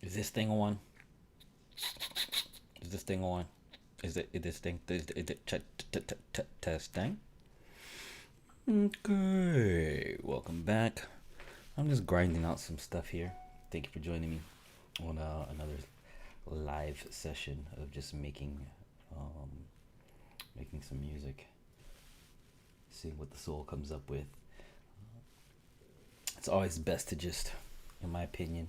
Is this thing on? Is this thing on? Is this thing? Is it testing? Okay, welcome back. I'm just grinding out some stuff here. Thank you for joining me on another live session of just making some music, seeing what the soul comes up with. It's always best to just, in my opinion,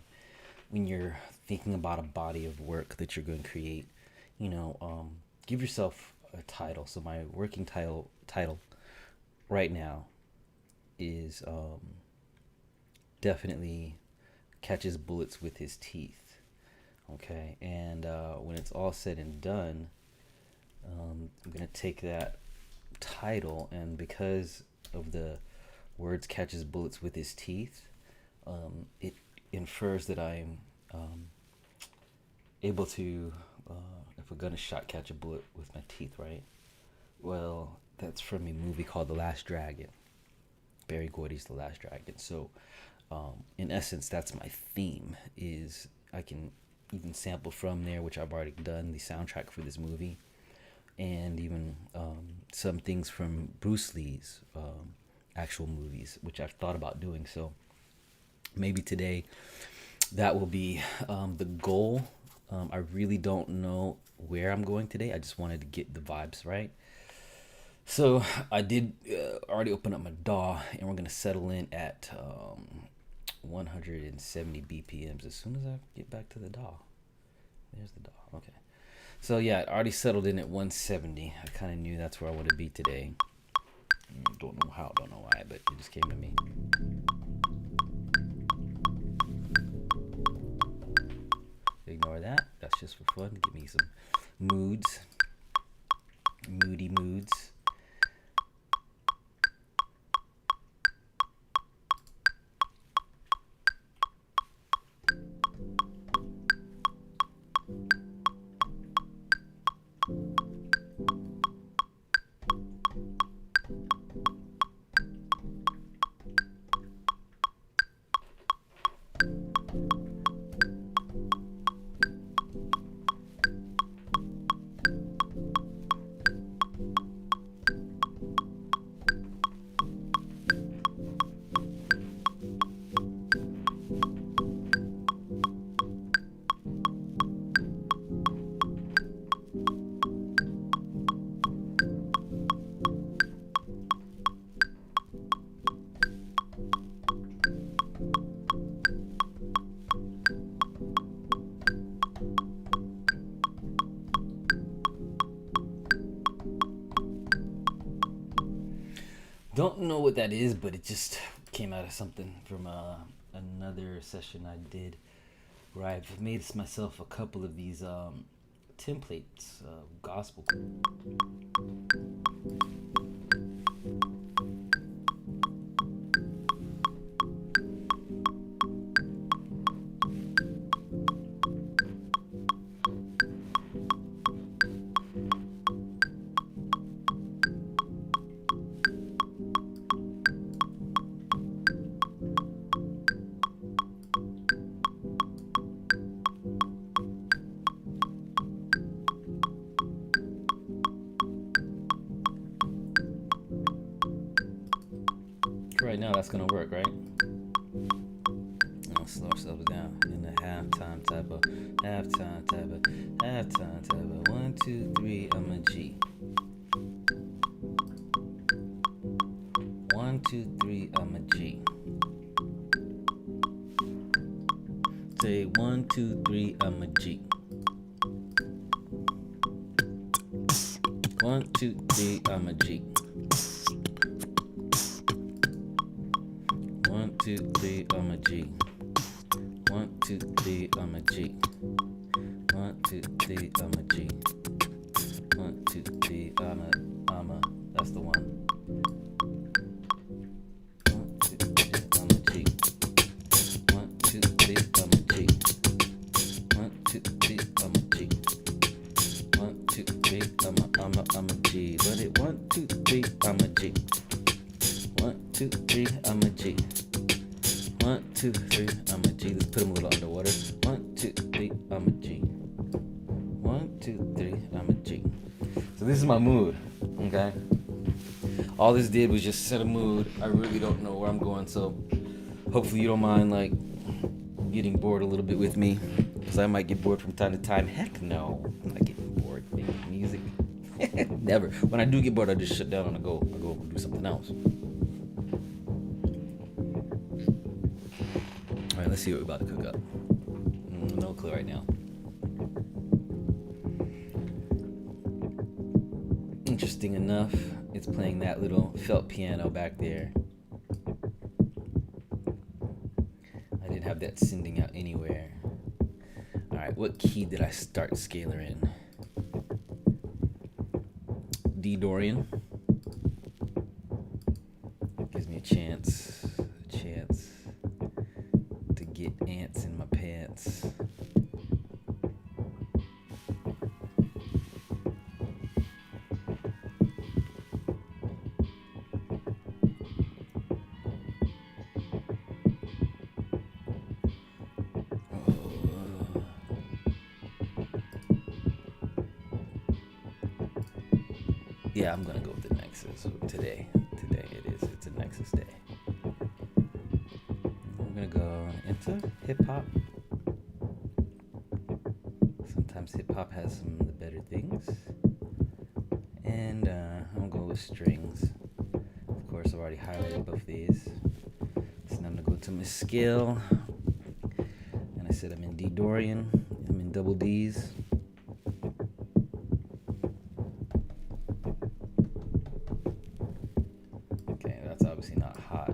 when you're thinking about a body of work that you're going to create, give yourself a title. So my working title right now is definitely catches bullets with his teeth. Okay, and when it's all said and done, I'm gonna take that title, and because of the words catches bullets with his teeth, it infers that I'm able to, if a gun shot, catch a bullet with my teeth, right? Well, that's from a movie called The Last Dragon. Barry Gordy's The Last Dragon. So, in essence, that's my theme. Is I can even sample from there, which I've already done the soundtrack for this movie, and even some things from Bruce Lee's actual movies, which I've thought about doing. So maybe today that will be the goal. I really don't know where I'm going today. I just wanted to get the vibes right. So I did already open up my DAW, and we're gonna settle in at 170 BPMs as soon as I get back to the DAW. There's the DAW. Okay. So yeah, I already settled in at 170. I kind of knew that's where I want to be today. Don't know how, don't know why, but it just came to me. Ignore that. That's just for fun. Give me some moods. Moody moods. Don't know what that is, but it just came out of something from another session I did where I've made myself a couple of these templates, gospel. Right now, that's gonna work, right? I'll slow ourselves down in the halftime type of 1, 2, 3. I'm a G. 1, 2, 3. I'm a G. Say 1, 2, 3. I'm a G. 1, 2, 3. I'm a G. 1, 2, 3, I'm a G. 1, 2, 3, I'm a G. 1, 2, 3, I'm a G. 1, 2, 3, I'm a, that's the one. 1, 2, 3, I'm a G. 1, 2, 3, I'm a G. 1, 2, 3, I'm a G. 1, 2, 3, I'm a G. But it 1, 2, 3, I'm a G. 1, 2, 3, I'm a G. 1, 2, 3, I'm a G. Let's put him a little underwater. 1, 2, So this is my mood, okay? All this did was just set a mood. I really don't know where I'm going, so hopefully you don't mind like getting bored a little bit with me, because I might get bored from time to time. Heck no, I'm not getting bored making music. Never. When I do get bored, I just shut down and I go do something else. All right, let's see what we're about to cook up. No clue right now. Interesting enough, it's playing that little felt piano back there. I didn't have that sending out anywhere. All right, what key did I start scalar in? D Dorian. Gives me a chance to get ants in my pants. Yeah, I'm gonna go with the Nexus today. Today it is. It's a Nexus day. I'm gonna go into hip hop. Sometimes hip hop has some of the better things. And I'm gonna go with strings. Of course, I've already highlighted both these. So now I'm gonna go to my scale. And I said I'm in D Dorian. I'm in double D's. Obviously not hot.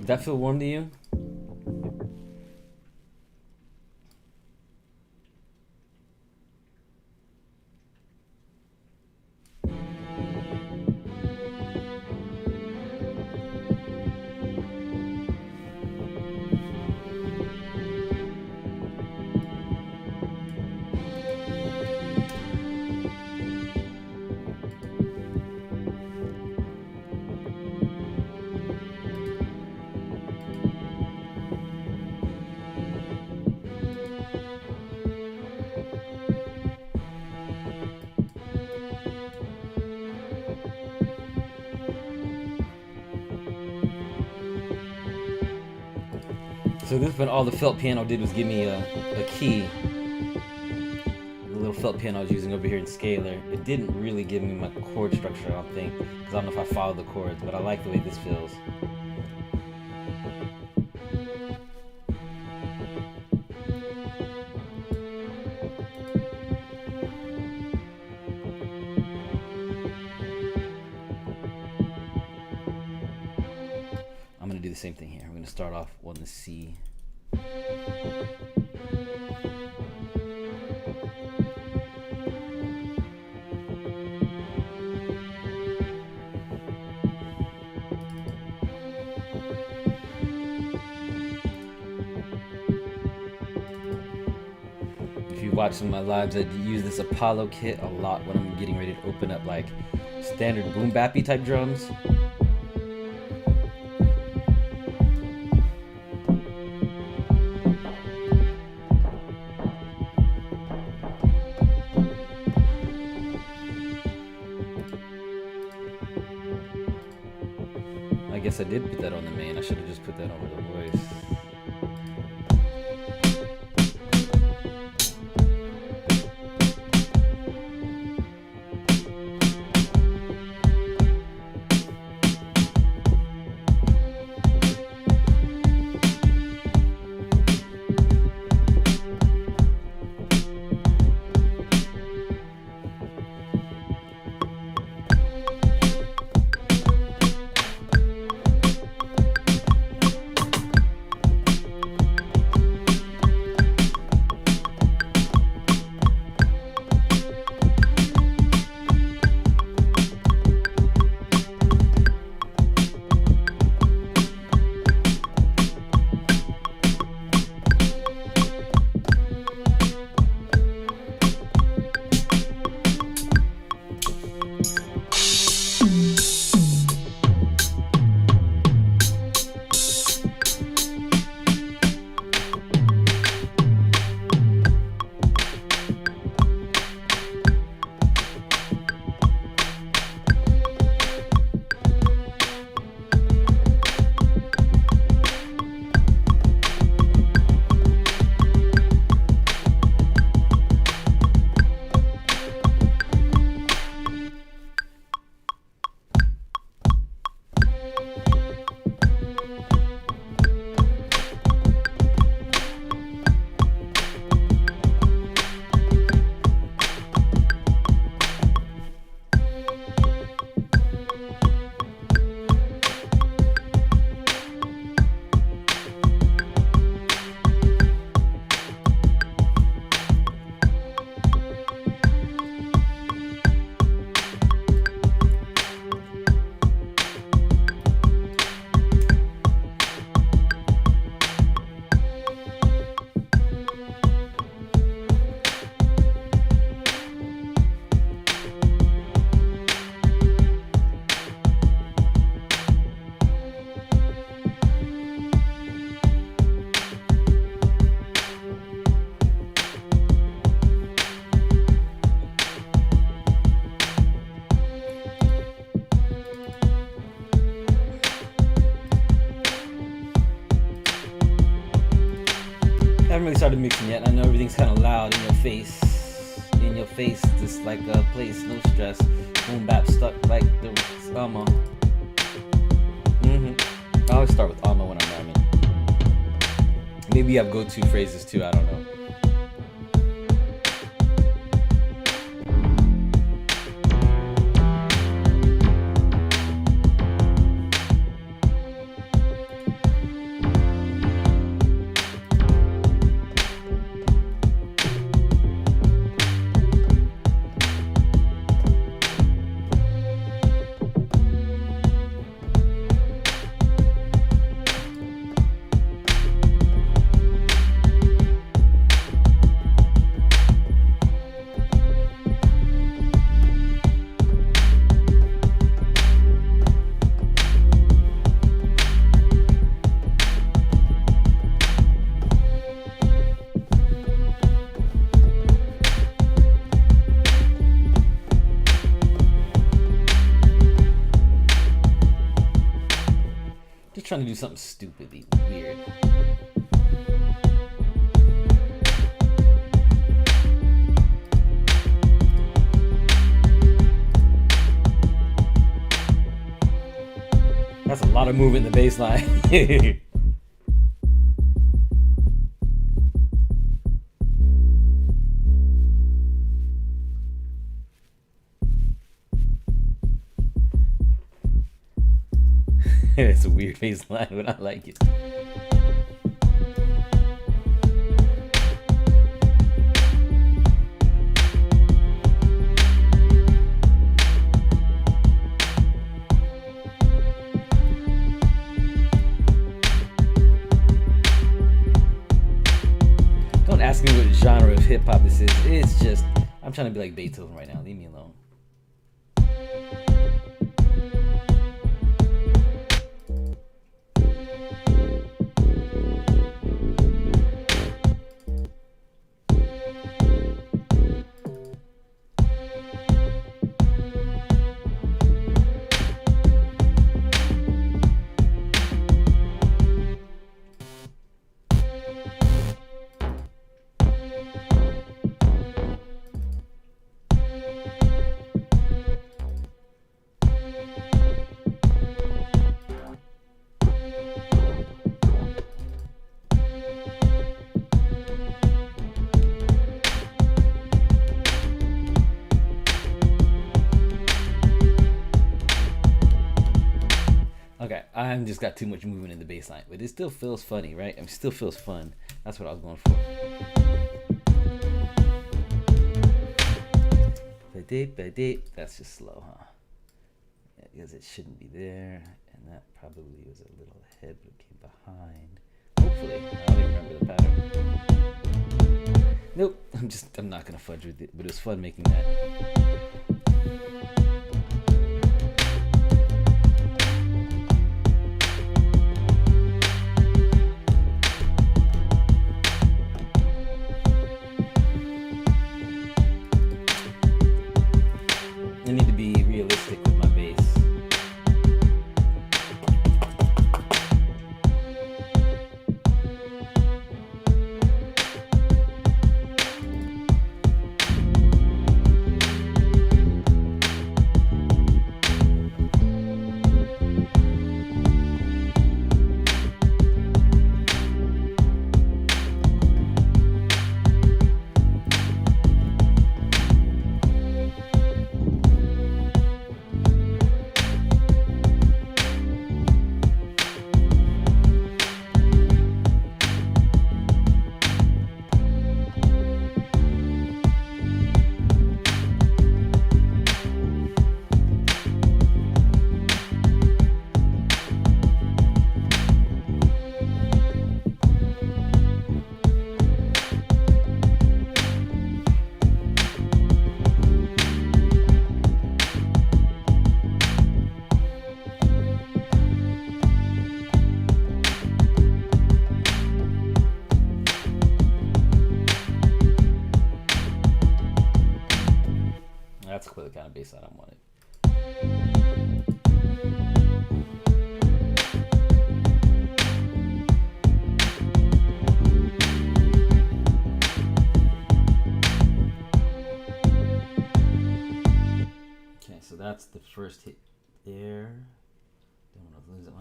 Does that feel warm to you? So this, when all the felt piano did was give me a key. The little felt piano I was using over here in scalar. It didn't really give me my chord structure, I don't think, because I don't know if I followed the chords, but I like the way this feels. I'm going to do the same thing here. I'm going to start off on the C. If you watch some of my lives, I use this Apollo kit a lot when I'm getting ready to open up like standard boom bappy type drums. I guess I did put that on the main. I should have just put that over the voice. started mixing yet. I know everything's kind of loud in your face. In your face, just like a place, no stress. Boom bap stuck like the Alma. I always start with Alma when I'm rhyming. Maybe you have go-to phrases too, I don't know. Trying to do something stupidly weird. That's a lot of movement in the bass line. It's a weird bass line, but I like it. Don't ask me what genre of hip hop this is. It's just, I'm trying to be like Beethoven right now. Leave me alone. I just got too much movement in the bass line, but it still feels funny, right? It still feels fun. That's what I was going for. That's just slow, huh? Yeah, because it shouldn't be there, and that probably was a little ahead, but it came behind. Hopefully, I don't even remember the pattern. Nope, I'm not gonna fudge with it, but it was fun making that. I need to be realistic with my bass. That's clearly the kind of bass I don't want it. so that's the first hit there. Don't want to lose it.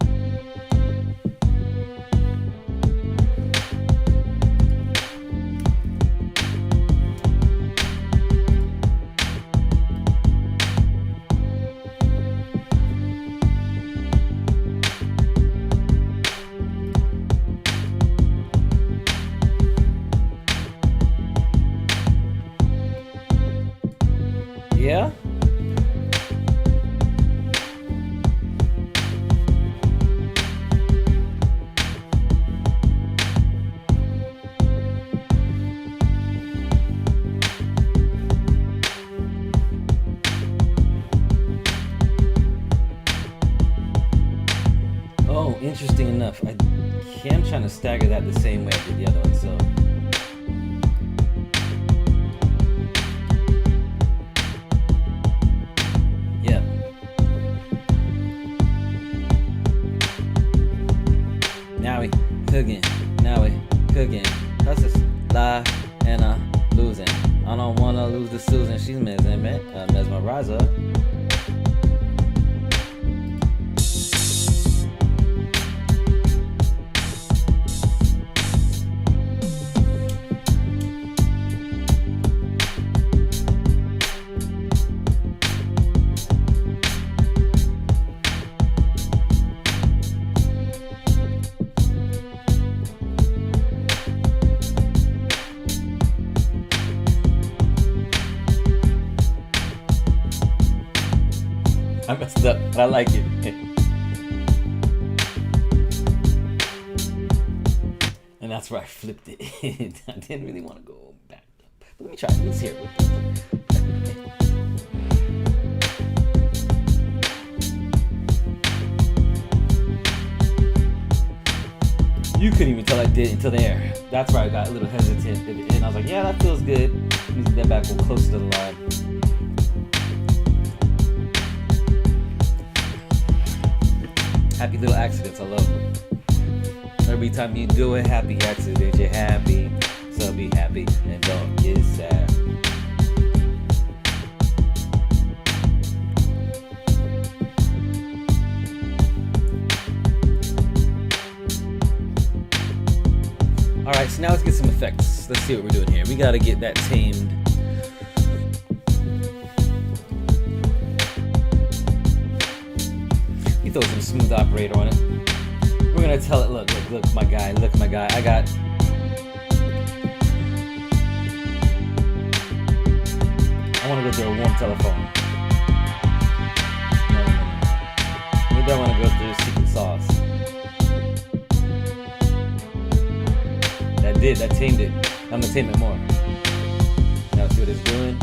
Yeah. Oh, interesting enough. I'm trying to stagger that the same way I did the other one, so. Yeah. Now we cooking, now we cooking. That's just lie and I'm losing. I don't wanna lose to Susan, she's mesmerizer. I messed up, but I like it. And that's where I flipped it. I didn't really want to go back up. But let me try it. Let's hear it. You couldn't even tell I did until there. That's where I got a little hesitant. And I was like, yeah, that feels good. Let me get that back closer to the line. Happy little accidents, I love them. Every time you do a happy accident, you're happy. So be happy and don't get sad. Alright, so now let's get some effects. Let's see what we're doing here. We gotta get that tamed. Throw some smooth operator on it. We're gonna tell it, look, my guy, I got. I wanna go through a warm telephone. No. Maybe I wanna go through the secret sauce. That tamed it. I'm gonna tame it more. Now see what it's doing.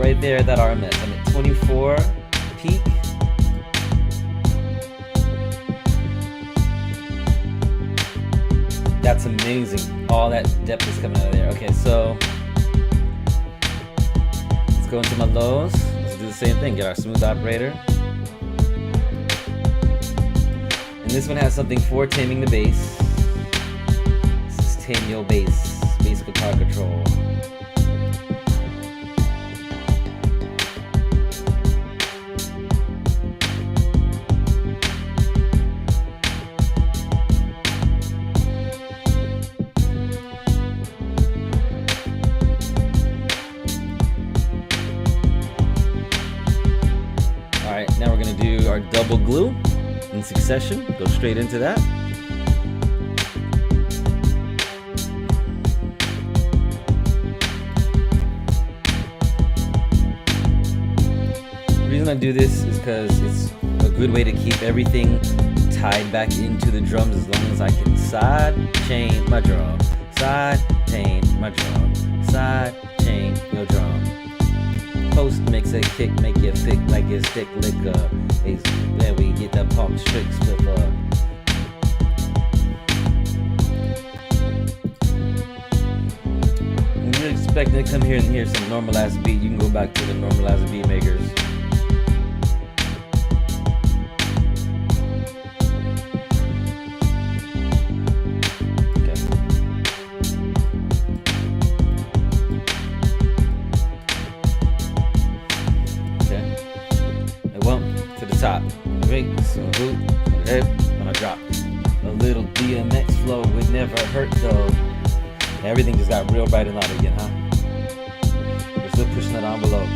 Right there, that RMS. I'm at 24 peak. That's amazing. All that depth is coming out of there. Okay, so let's go into my lows. Let's do the same thing. Get our smooth operator. And this one has something for taming the bass. This is tame your bass guitar control. Now we're going to do our double glue in succession. Go straight into that. The reason I do this is because it's a good way to keep everything tied back into the drums as long as I can side chain my drum, side chain my drum, side chain your drum. Post makes a kick, make you thick like it's thick liquor. Then we get the pump tricks with expecting to come here and hear some normal ass beat, you can go back to the normal ass beat makers. Top, break, so hoop, when I drop. A little DMX flow would never hurt though. Everything just got real bright and loud again, huh? We're still pushing that envelope.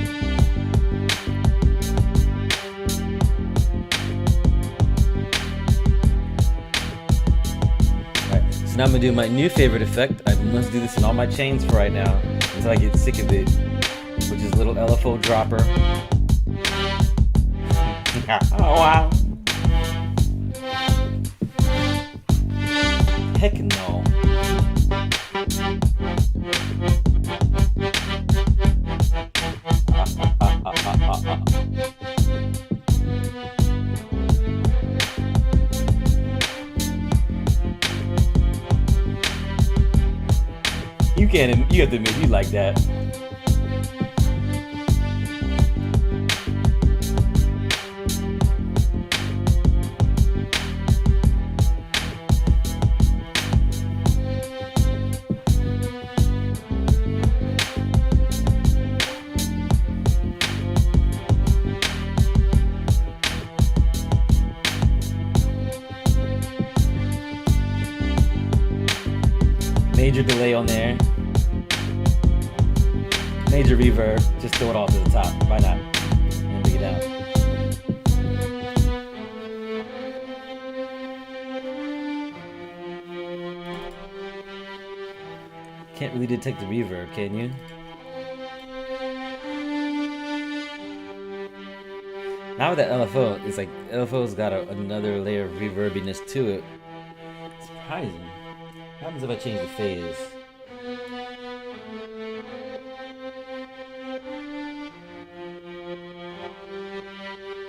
Alright, so now I'm gonna do my new favorite effect. I must do this in all my chains for right now until I get sick of it, which is a little LFO dropper. Oh wow. Heck no. You have to admit you like that. Major delay on there. Major reverb. Just throw it all to the top. Why not? And bring it down. Can't really detect the reverb, can you? Now with that LFO, it's like LFO's got another layer of reverbiness to it. It's surprising. What happens if I change the phase?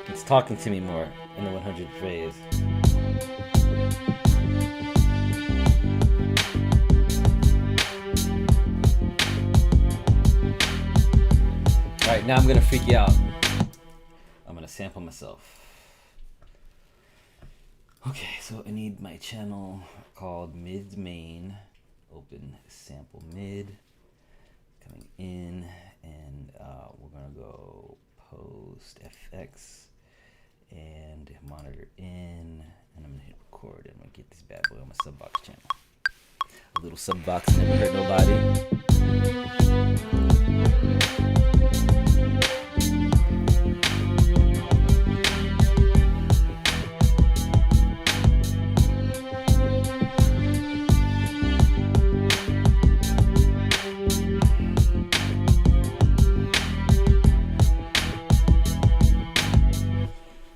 It's talking to me more in the 100 phase. Alright, now I'm gonna freak you out. I'm gonna sample myself. Okay, so I need my channel called mid main. Open sample mid. Coming in, and we're gonna go post FX and monitor in, and I'm gonna hit record, and I'm gonna get this bad boy on my subbox channel. A little subbox never hurt nobody.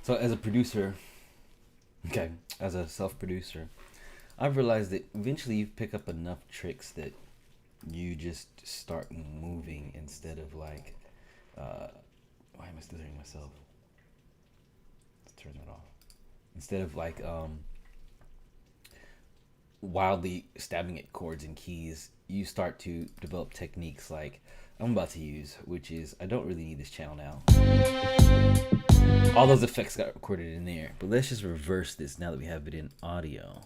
So as a producer, as a self-producer, I've realized that eventually you pick up enough tricks that you just start moving instead of like, why am I still hearing myself? Let's turn it off. Instead of like wildly stabbing at chords and keys, you start to develop techniques like I'm about to use, which is I don't really need this channel now. All those effects got recorded in there, but let's just reverse this now that we have it in audio.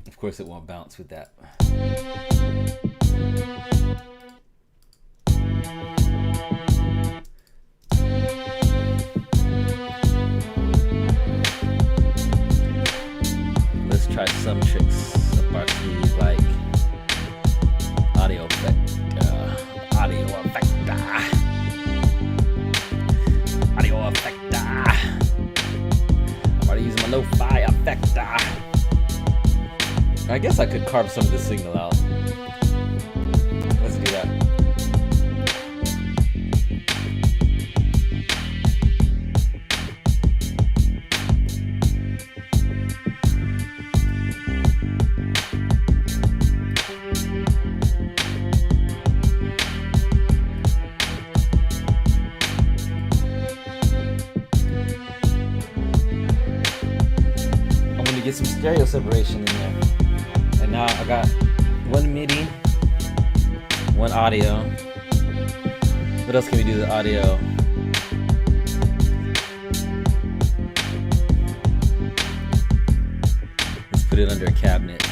Of course, it won't bounce with that. Try some tricks up our sleeve, like audio effect, audio effect, audio effect. I'm already using my lo-fi effect. I guess I could carve some of the signal out. Let's do that. stereo separation in there. And now I got one MIDI, one audio. What else can we do with the audio? Let's put it under a cabinet.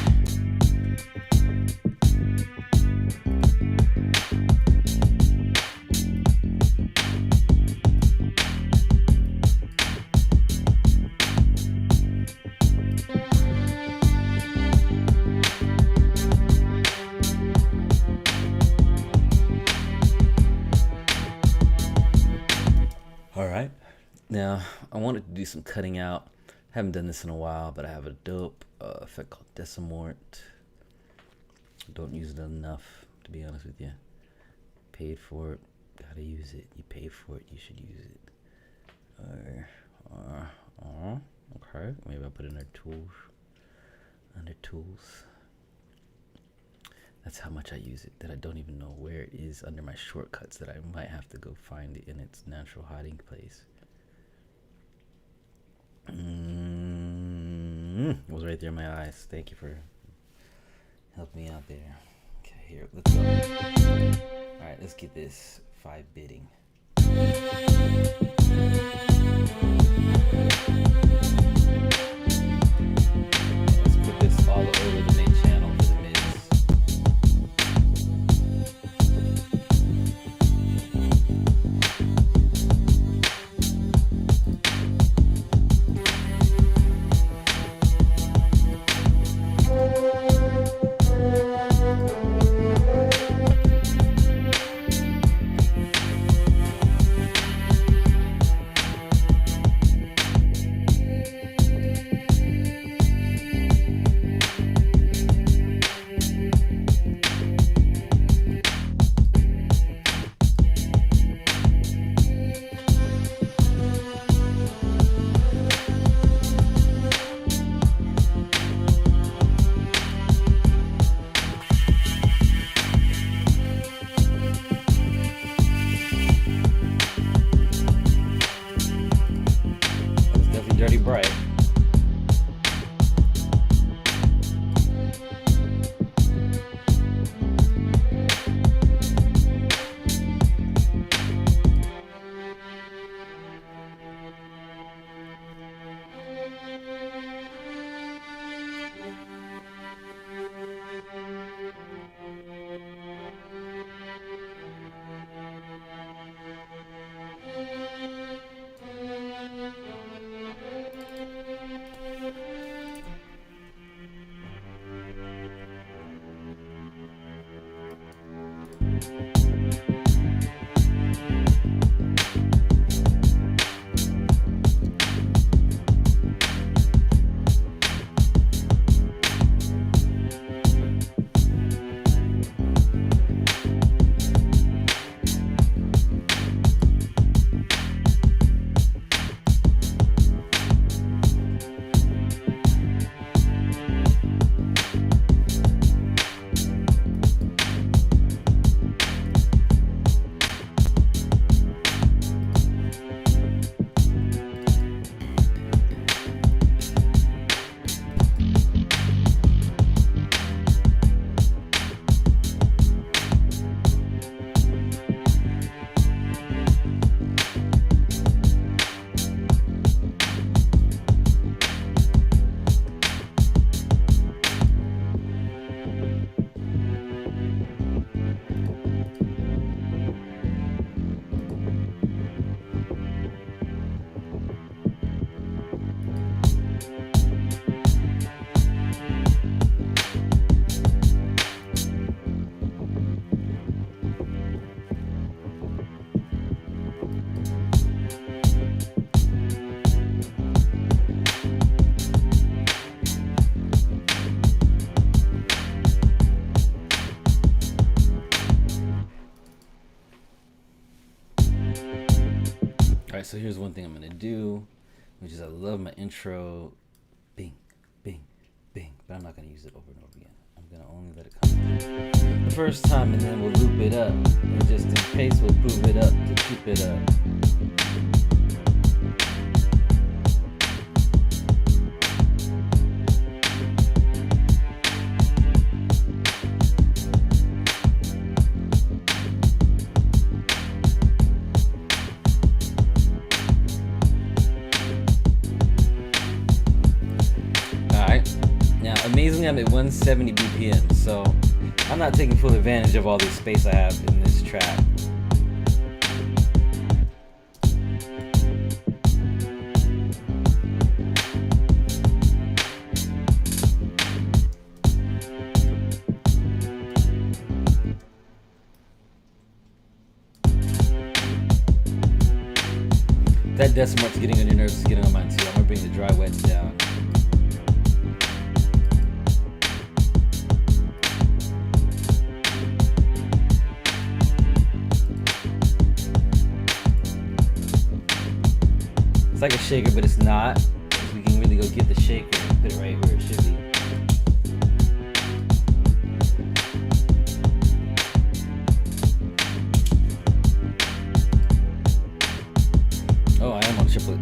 Alright, now I wanted to do some cutting out. Haven't done this in a while, but I have a dope effect called Decimort. Don't use it enough, to be honest with you. Paid for it, gotta use it. You paid for it, you should use it. Okay, maybe I'll put it under tools. Under tools. That's how much I use it, that I don't even know where it is under my shortcuts, that I might have to go find it in its natural hiding place. It was right there in my eyes. Thank you for helping me out there. Okay, here, let's go. Alright, let's get this 5-bitting. Let's put this all over the main channel for the mids. Dirty bright. Alright, so here's one thing I'm gonna do, which is I love my intro, bing, bing, bing, but I'm not gonna use it over and over again. I'm gonna only let it come the first time, and then we'll loop it up, and just in case we'll prove it up to keep it up. currently I'm at 170 BPM, so I'm not taking full advantage of all the space I have in this track. That decimart's getting on your nerves, is getting on mine too. I'm gonna bring the dry wets down. It's like a shaker, but it's not. We can really go get the shaker and put it right where it should be. Oh, I am on triplet.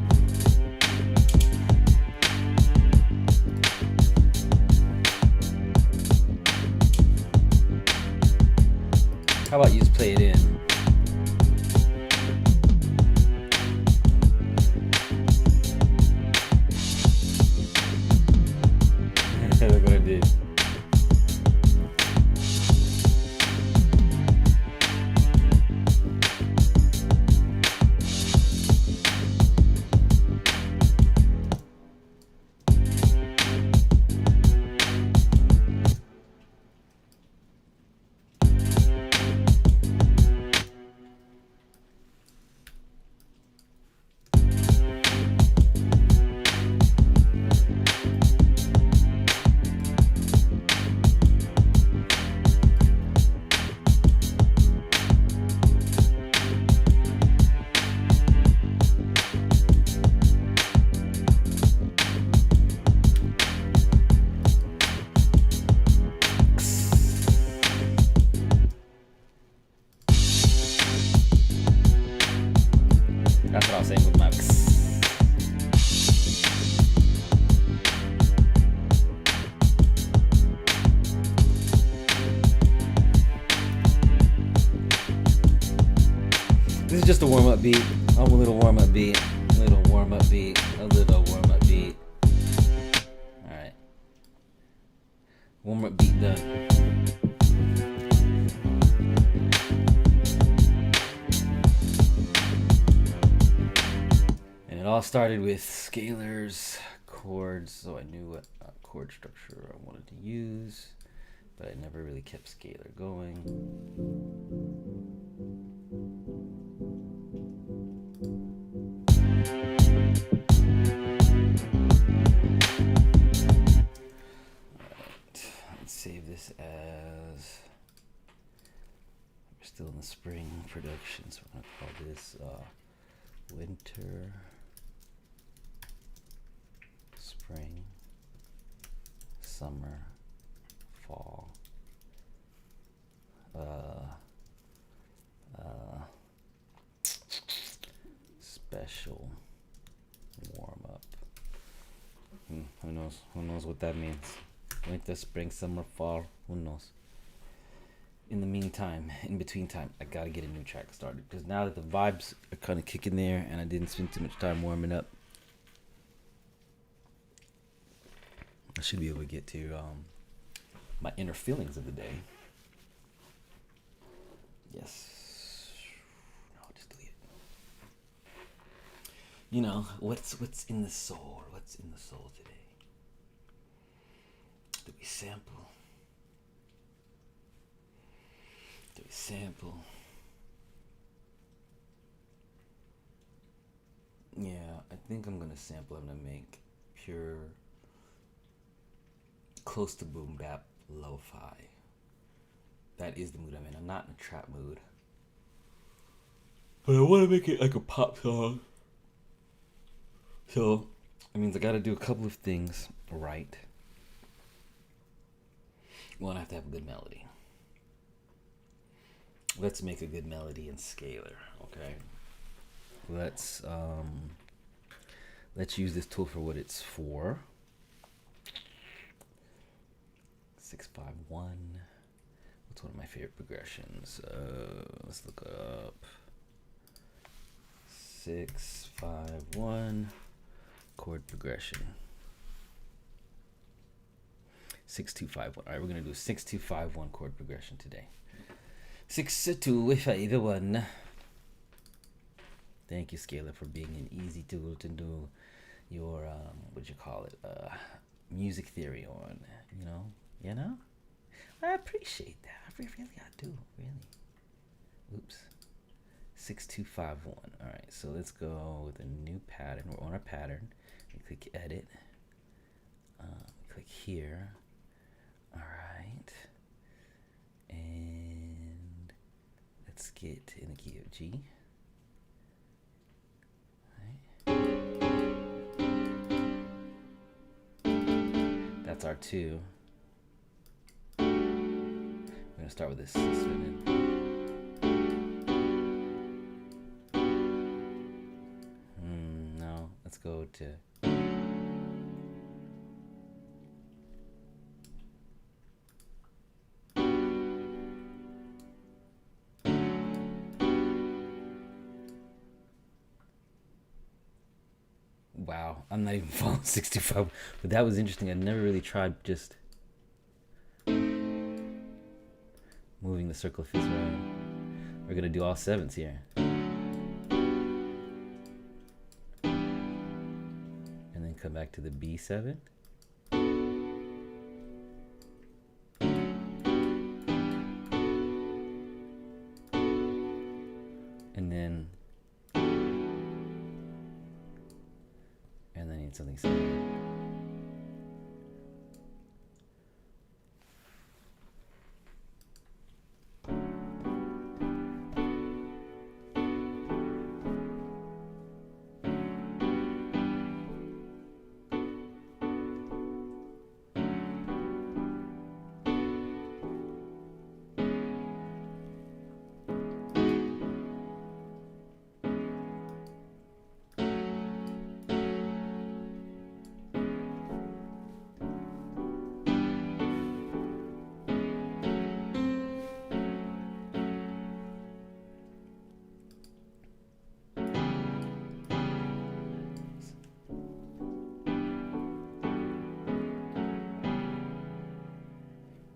How about you just play it in? Look what I did. That's what I was saying with my This is just a warm-up beat. A little warm-up beat. A little warm-up beat. A little warm-up beat. Alright. Warm-up beat done. It all started with scalars, chords, so I knew what chord structure I wanted to use, but I never really kept scalar going. Alright, let's save this as, we're still in the spring production, so we're going to call this winter. Spring, summer, fall, special warm up. Who knows? Who knows what that means? Winter, spring, summer, fall. Who knows? In the meantime, in between time, I gotta get a new track started because now that the vibes are kind of kicking there, and I didn't spend too much time warming up, I should be able to get to my inner feelings of the day. Yes. No, just delete it. You know, what's in the soul? What's in the soul today? Do we sample? Do we sample? Yeah, I think I'm gonna sample. I'm gonna make pure, close to boom bap lo-fi. That is the mood I'm in. I'm not in a trap mood, but I want to make it like a pop song. So that means I gotta do a couple of things right. One, I have to have a good melody. Let's make a good melody in scalar, okay? Let's use this tool for what it's for. 651. What's one of my favorite progressions? Let's look up 651 chord progression. 6251. All right, we're gonna do a 6251 chord progression today. 6251. Thank you, Scalar, for being an easy tool to do your what you call it, music theory on. You know. I appreciate that. I do. Really. Oops. 6251. All right, so let's go with a new pattern. We're on our pattern. We click edit. Click here. All right. And let's get in the key of G. All right. That's our 2. We're gonna start with this. No, let's go to. Wow, I'm not even following 65, but that was interesting. I never really tried just moving the circle fifths around. We're gonna do all 7s here. And then come back to the B7. And then need something similar.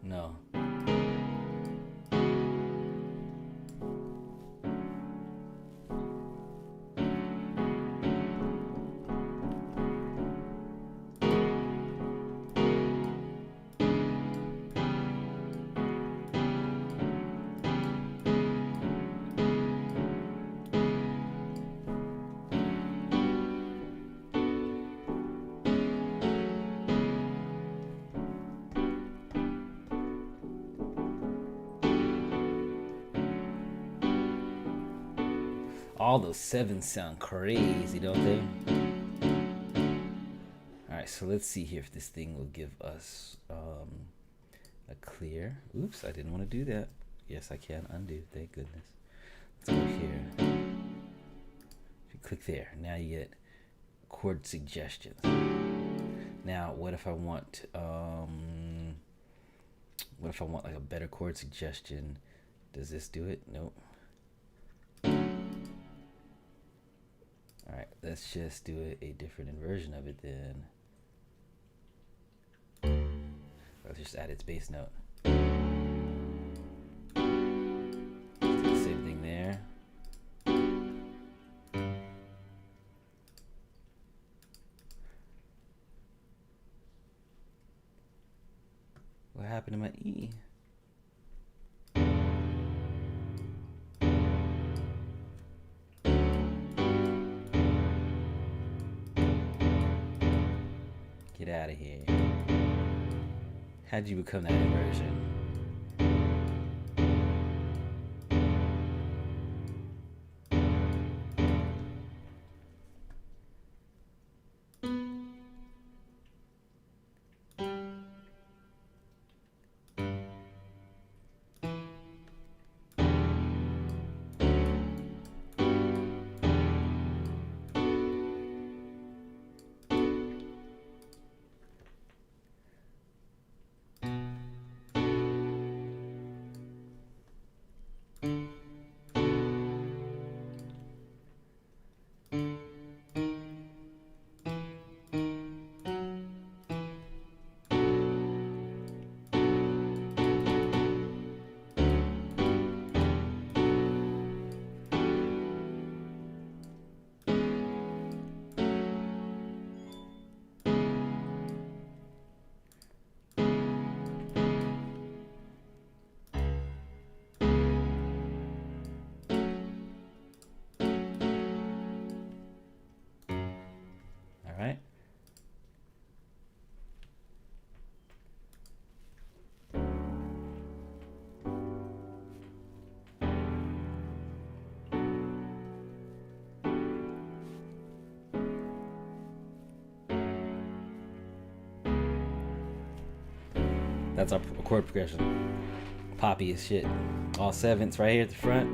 No. All those 7s sound crazy, don't they? Alright, so let's see here if this thing will give us a clear. Oops, I didn't want to do that. Yes, I can undo, thank goodness. Let's go here. If you click there, now you get chord suggestions. Now, what if I want like a better chord suggestion? Does this do it? Nope. Alright, let's just do a different inversion of it then. Let's just add its bass note. Let's do the same thing there. What happened to my E? Get out of here. How'd you become that inversion? That's our chord progression. Poppy as shit. All sevenths right here at the front.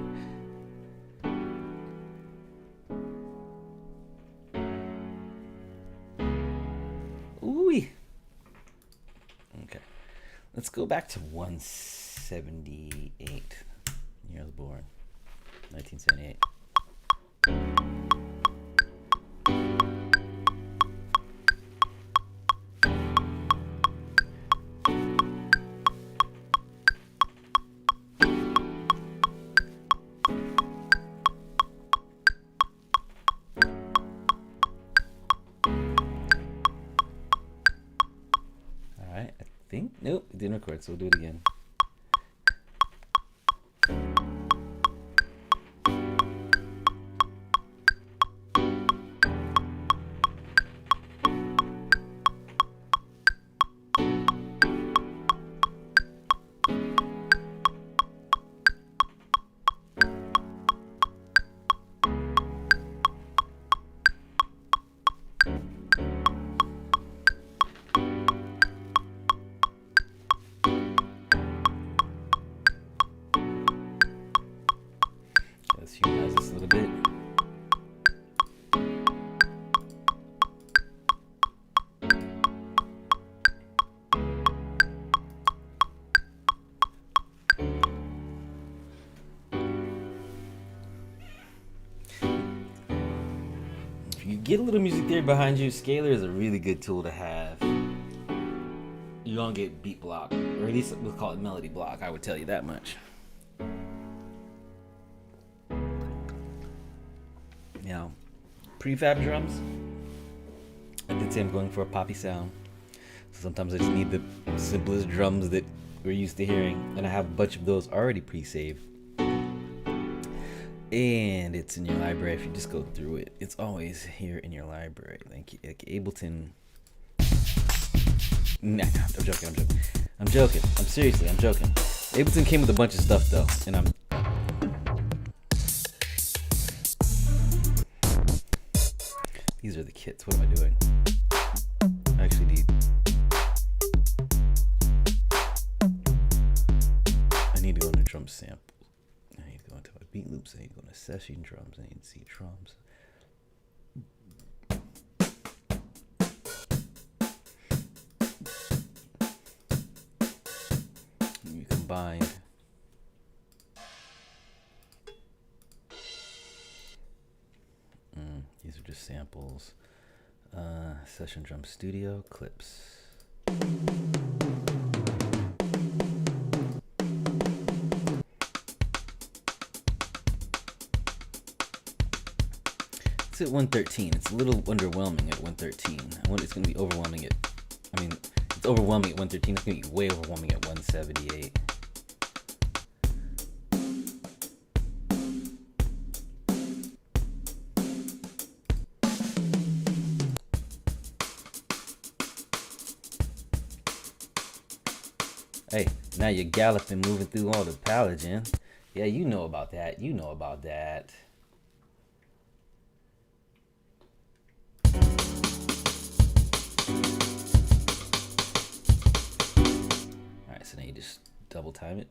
Ooh. Okay. Let's go back to 178. Year I was born. 1978. Nope, it didn't record, so we'll do it again. Let's humanize this a little bit. If you get a little music theory behind you, scalar is a really good tool to have. You don't get beat block, or at least we'll call it melody block, I would tell you that much. Now, prefab drums, I did say I'm going for a poppy sound. So sometimes I just need the simplest drums that we're used to hearing, and I have a bunch of those already pre-saved. And it's in your library. If you just go through it, it's always here in your library. Like Ableton. Nah, I'm joking. I'm joking. Ableton came with a bunch of stuff though, and these are the kits. What am I doing? I actually need to go into drum samples. I need to go into my beat loops. I need to go into session drums. I need to see drums. You combined. These are just samples. Session drum studio clips. It's at 113. It's a little underwhelming at 113. It's going to be overwhelming at, it's overwhelming at 113. It's going to be way overwhelming at 178. Hey, now you're galloping, moving through all the palatin. Yeah, you know about that. Alright, so now you just double time it.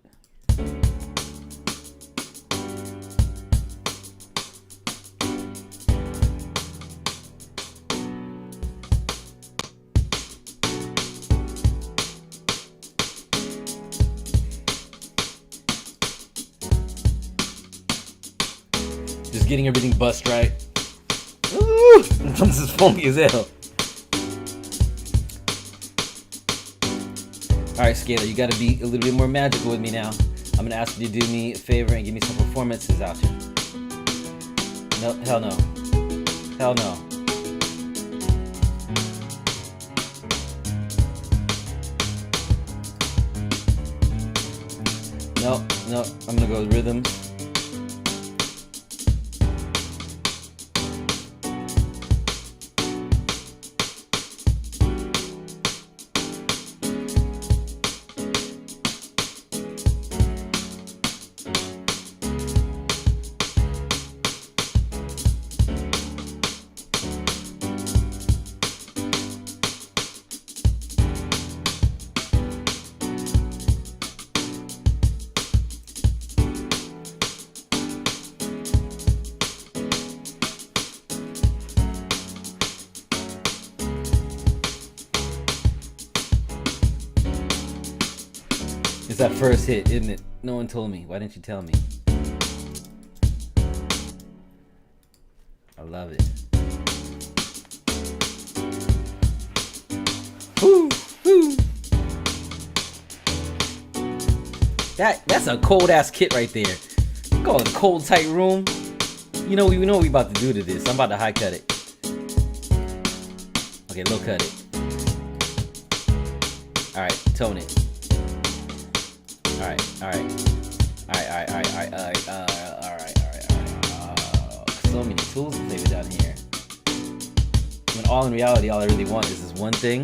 Just getting everything bust right. Ooh, this is funky as hell. Alright, Scalar, you gotta be a little bit more magical with me now. I'm gonna ask you to do me a favor and give me some performances out here. No, hell no. Hell no. No, I'm gonna go with rhythm. that first hit, isn't it? No one told me. Why didn't you tell me? I love it. Woo, woo. That's a cold ass kit right there. Call it a cold tight room. You know we about to do to this. I'm about to high cut it. Okay, low cut it. Alright, tone it. Alright. So many tools to play with down here. When all in reality, all I really want is this one thing.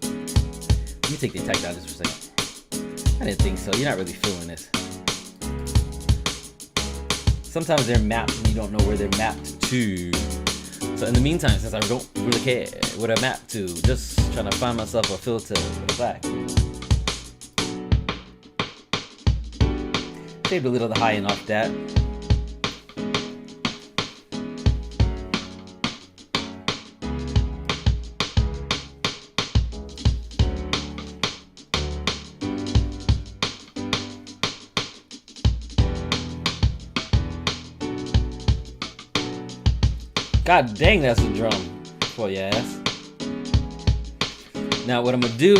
Let me take the attack down just for a second. I didn't think so. You're not really feeling this. Sometimes they're mapped and you don't know where they're mapped to. So in the meantime, since I don't really care what I map to, just trying to find myself a filter for the back. Saved a little of the high end off that. God dang, that's a drum for your ass. Now what I'm gonna do,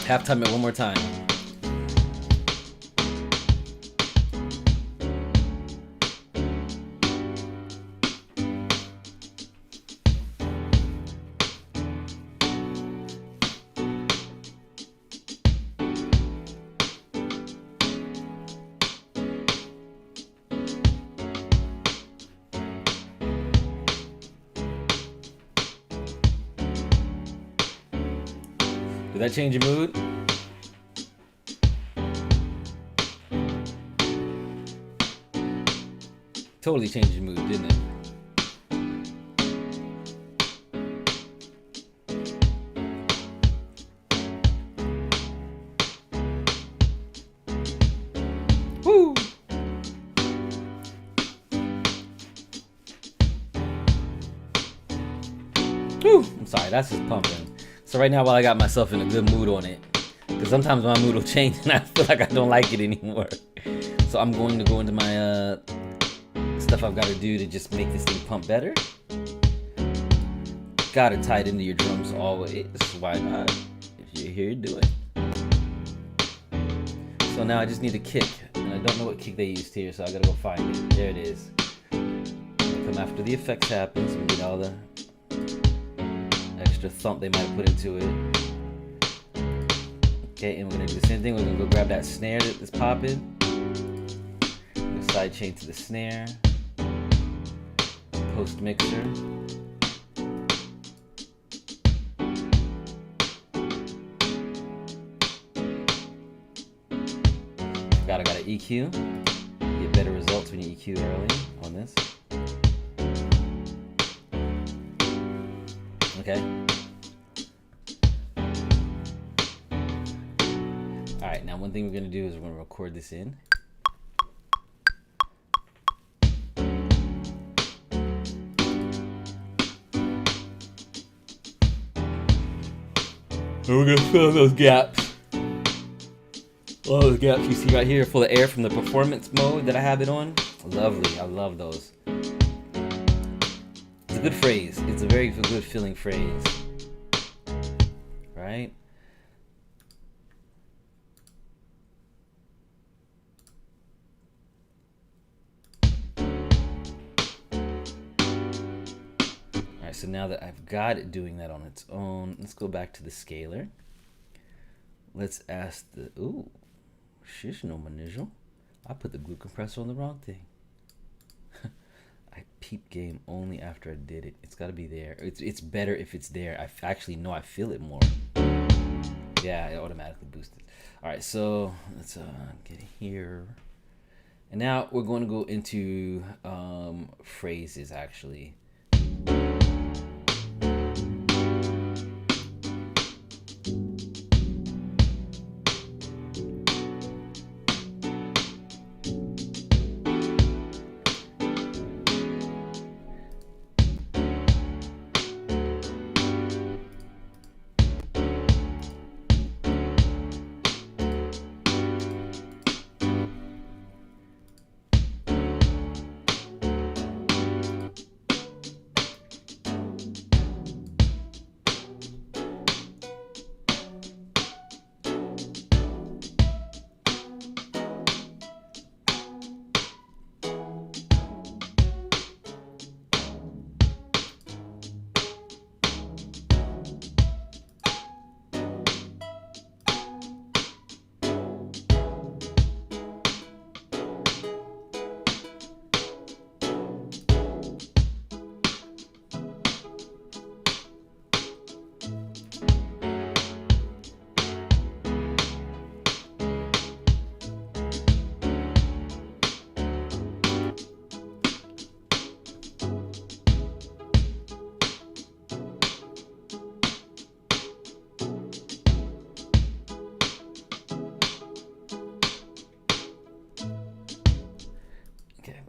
halftime it one more time. Did that change your mood? Totally changed your mood, didn't it? Woo! Woo! I'm sorry, that's just pumping. So right now, while I got myself in a good mood on it, because sometimes my mood will change and I feel like I don't like it anymore. So I'm going to go into my stuff I've got to do to just make this thing pump better. Gotta tie it into your drums always. Why not? If you're here, do it. So now I just need a kick, and I don't know what kick they used here, so I gotta go find it. There it is. Come after the effects happens, we get all the extra thump they might have put into it. Okay, and we're gonna do the same thing. We're gonna go grab that snare that's popping. Side chain to the snare. Post mixer. I got an EQ. You get better results when you EQ early on this. Okay. Alright, now one thing we're going to do is we're going to record this in. And we're going to fill those gaps. All those gaps you see right here full of air from the performance mode that I have it on. Lovely. I love those. It's a good phrase. It's a very good feeling phrase. Right? Alright, so now that I've got it doing that on its own, let's go back to the scaler. Let's ask the... Ooh. Shish no manizzle. I put the glue compressor on the wrong thing. I peep game only after I did it. It's got to be there. It's better if it's there. I actually know I feel it more. Yeah, it automatically boosted. All right, so let's get here. And now we're going to go into phrases actually.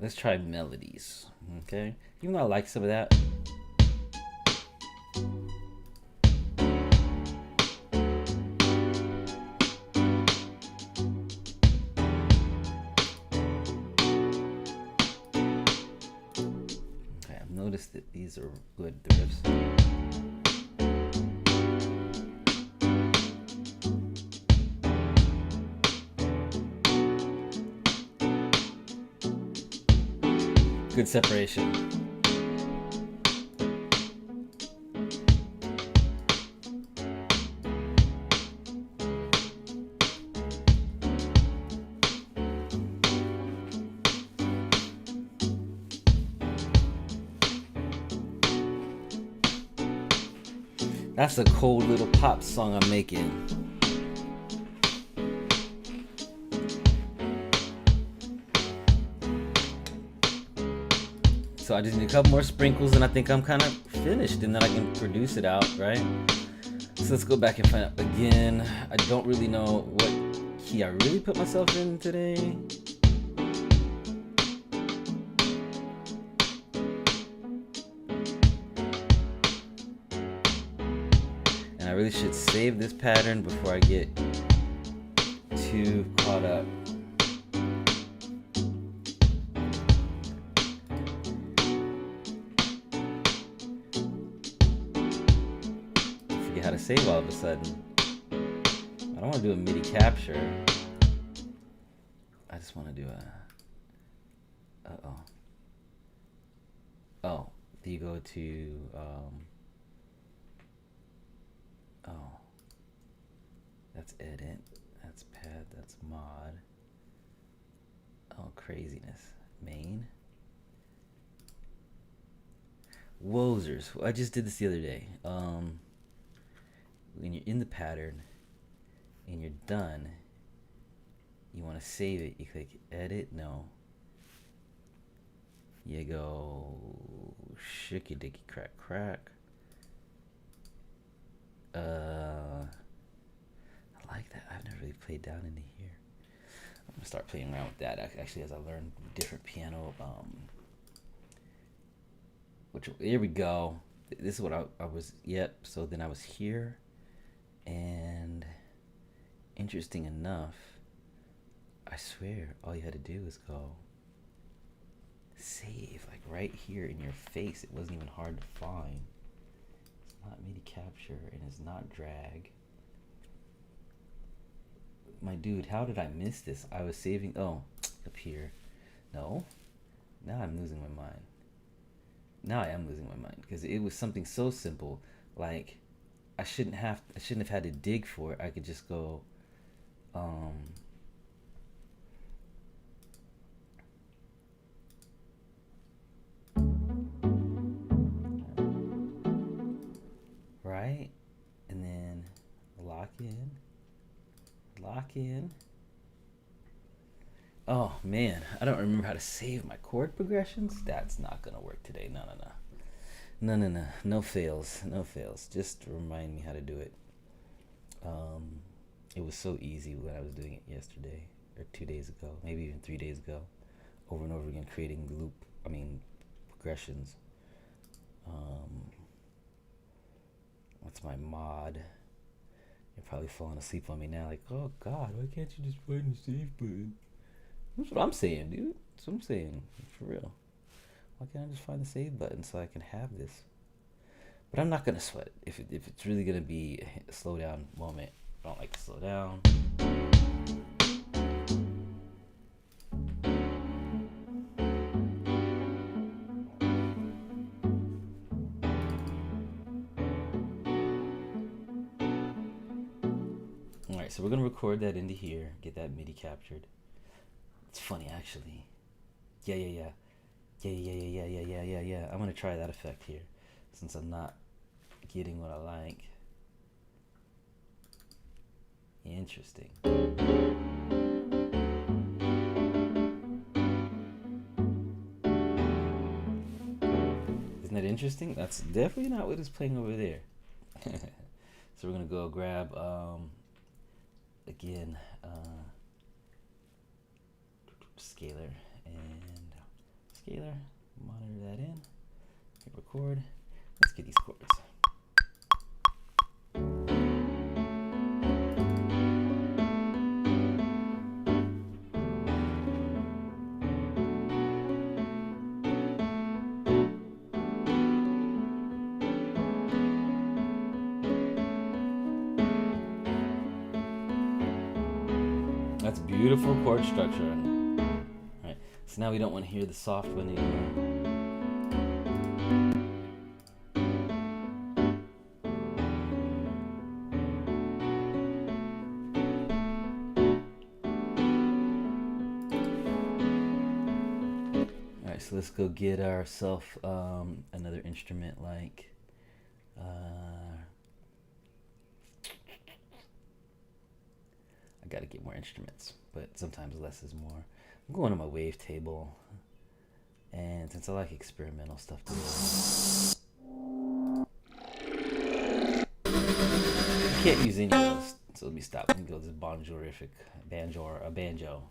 let's try melodies. Okay, even though I like some of that. Okay, I've noticed that these are good, the riffs. Good separation. That's a cold little pop song I'm making. So I just need a couple more sprinkles and I think I'm kind of finished, and then I can produce it out, right? So let's go back and find out again. I don't really know what key I really put myself in today. And I really should save this pattern before I get too caught up. How to save all of a sudden. I don't want to do a MIDI capture. I just want to do a oh, do you go to that's edit, that's pad, that's mod. Oh, craziness. Main. Wozers. I just did this the other day. When you're in the pattern and you're done, you want to save it. You click edit. No. You go shooky dicky crack crack. I like that. I've never really played down into here. I'm gonna start playing around with that actually as I learn different piano. Which here we go. This is what I was. Yep. So then I was here. And interesting enough, I swear all you had to do was go save, like right here in your face. It wasn't even hard to find. It's not MIDI capture and it's not drag. My dude, how did I miss this? I was saving, oh, up here. No, now I'm losing my mind. Now I am losing my mind because it was something so simple, like I shouldn't have had to dig for it. I could just go right, and then lock in. Oh man, I don't remember how to save my chord progressions. That's not gonna work today. No fails. Just remind me how to do it. It was so easy when I was doing it yesterday or 2 days ago, maybe even 3 days ago, over and over again, creating progressions. What's my mod? You're probably falling asleep on me now, like, oh God, why can't you just find the save button? That's what I'm saying, dude. That's what I'm saying, for real. Why can't I just find the save button so I can have this? But I'm not gonna sweat it. If it's really gonna be a slow down moment, I don't like to slow down. Alright, so we're gonna record that into here, get that MIDI captured. It's funny actually. Yeah. I'm gonna try that effect here, since I'm not getting what I like. Interesting. Isn't that interesting? That's definitely not what it's playing over there. So we're gonna go grab again scalar and scalar. Monitor that in. Hit record. Let's get these chords. That's beautiful chord structure. All right, so now we don't want to hear the soft one anymore. All right, so let's go get ourselves another instrument like. I gotta get more instruments, but sometimes less is more. I'm going to my wavetable, and since I like experimental stuff too, I can't use any of those. So let me stop. Let me go to this bonjorific banjo or a banjo.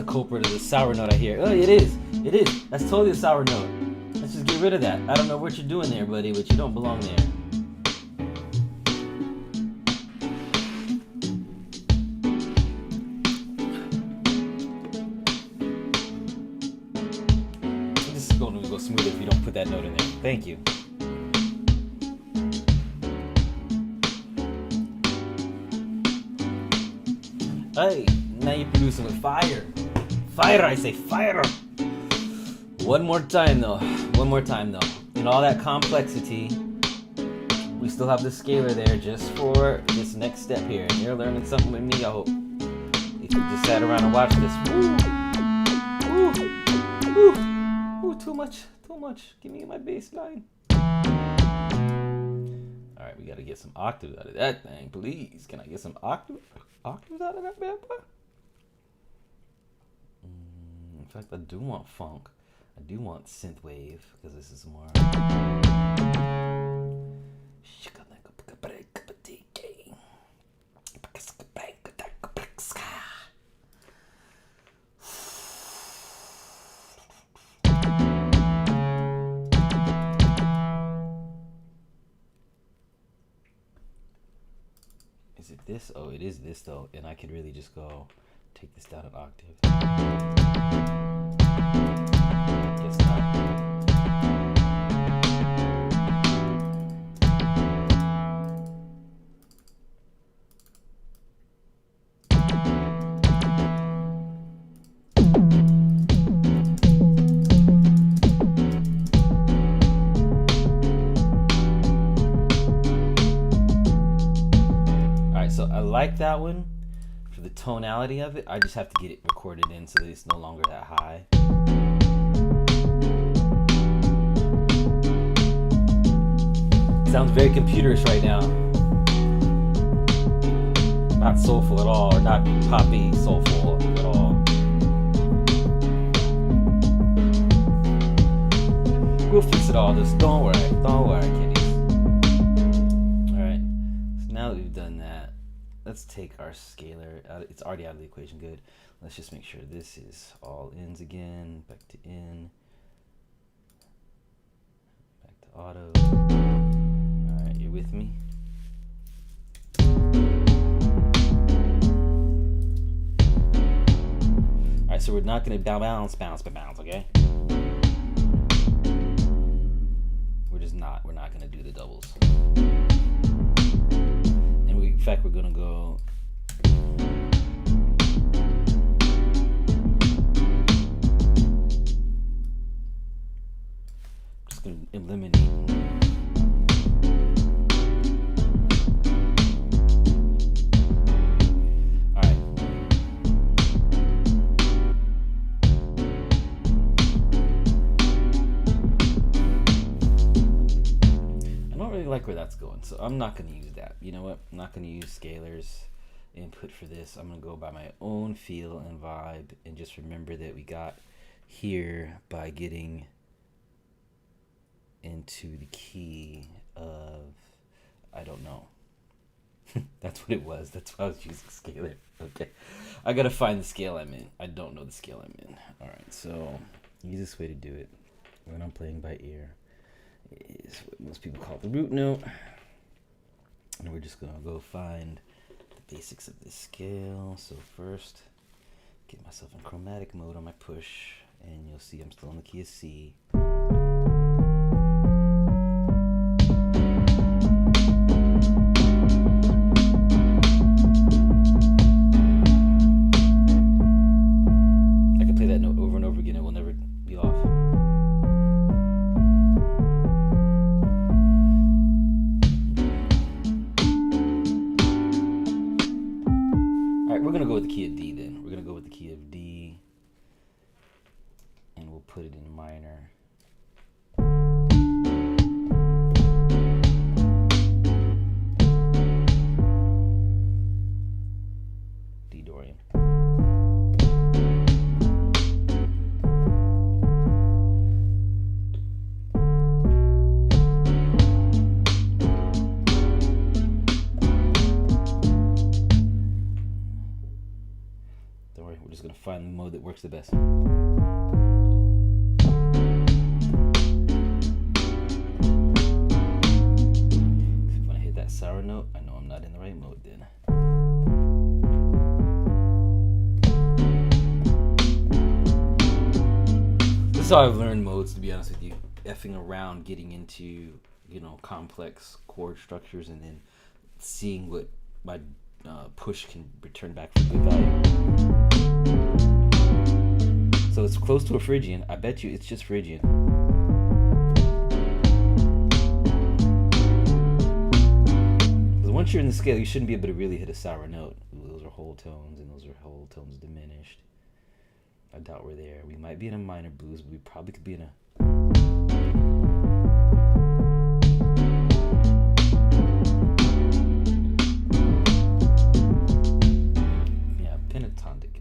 Culprit of the sour note I hear. Oh, it is. It is. That's totally a sour note. Let's just get rid of that. I don't know what you're doing there, buddy, but you don't belong there. This is going to go smoother if you don't put that note in there. Thank you. Hey, now you're producing with fire. Fire, I say fire. One more time though. In all that complexity, we still have the scalar there just for this next step here. And you're learning something with me, I hope. If you just sat around and watched this. Ooh, too much. Give me my bass line. Alright, we gotta get some octaves out of that thing, please. Can I get some octaves out of that bad boy? In fact, I do want funk. I do want synthwave because this is more. Is it this? Oh, it is this though, and I could really just go take this down an octave. Guess not. Alright, so I like that one. For the tonality of it, I just have to get it recorded in so that it's no longer that high. Sounds very computerish right now. Not soulful at all, or not poppy soulful at all. We'll fix it all, just don't worry, kiddies. Alright, so now that we've done that, let's take our scalar out. It's already out of the equation. Good. Let's just make sure this is all ins again. Back to in. Back to auto. All right, you're with me. All right, so we're not gonna bounce, okay? We're just not. We're not gonna do the doubles. And in fact, we're gonna go. Just gonna eliminate. All right. I don't really like where that's going, so I'm not gonna use that. You know what? I'm not gonna use scalars input for this. I'm gonna go by my own feel and vibe, and just remember that we got here by getting into the key of, I don't know. That's what it was. That's why I was using scalar. Okay, I gotta find the scale I'm in. I don't know the scale I'm in. All right, so the easiest way to do it when I'm playing by ear is what most people call the root note. And we're just gonna go find the basics of this scale. So first, get myself in chromatic mode on my push, and you'll see I'm still in the key of C. I can play that note over and over again. It will never be off. We're going to go with the key of D then. We're going to go with the key of D, and we'll put it in minor. D Dorian. We're just going to find the mode that works the best. If when I hit that sour note, I know I'm not in the right mode then. This is how I've learned modes, to be honest with you. Effing around, getting into, complex chord structures, and then seeing what my push can return back for good value. So it's close to a Phrygian. I bet you it's just Phrygian. Because once you're in the scale, you shouldn't be able to really hit a sour note. Ooh, those are whole tones, and those are whole tones diminished. I doubt we're there. We might be in a minor blues, but we probably could be in a...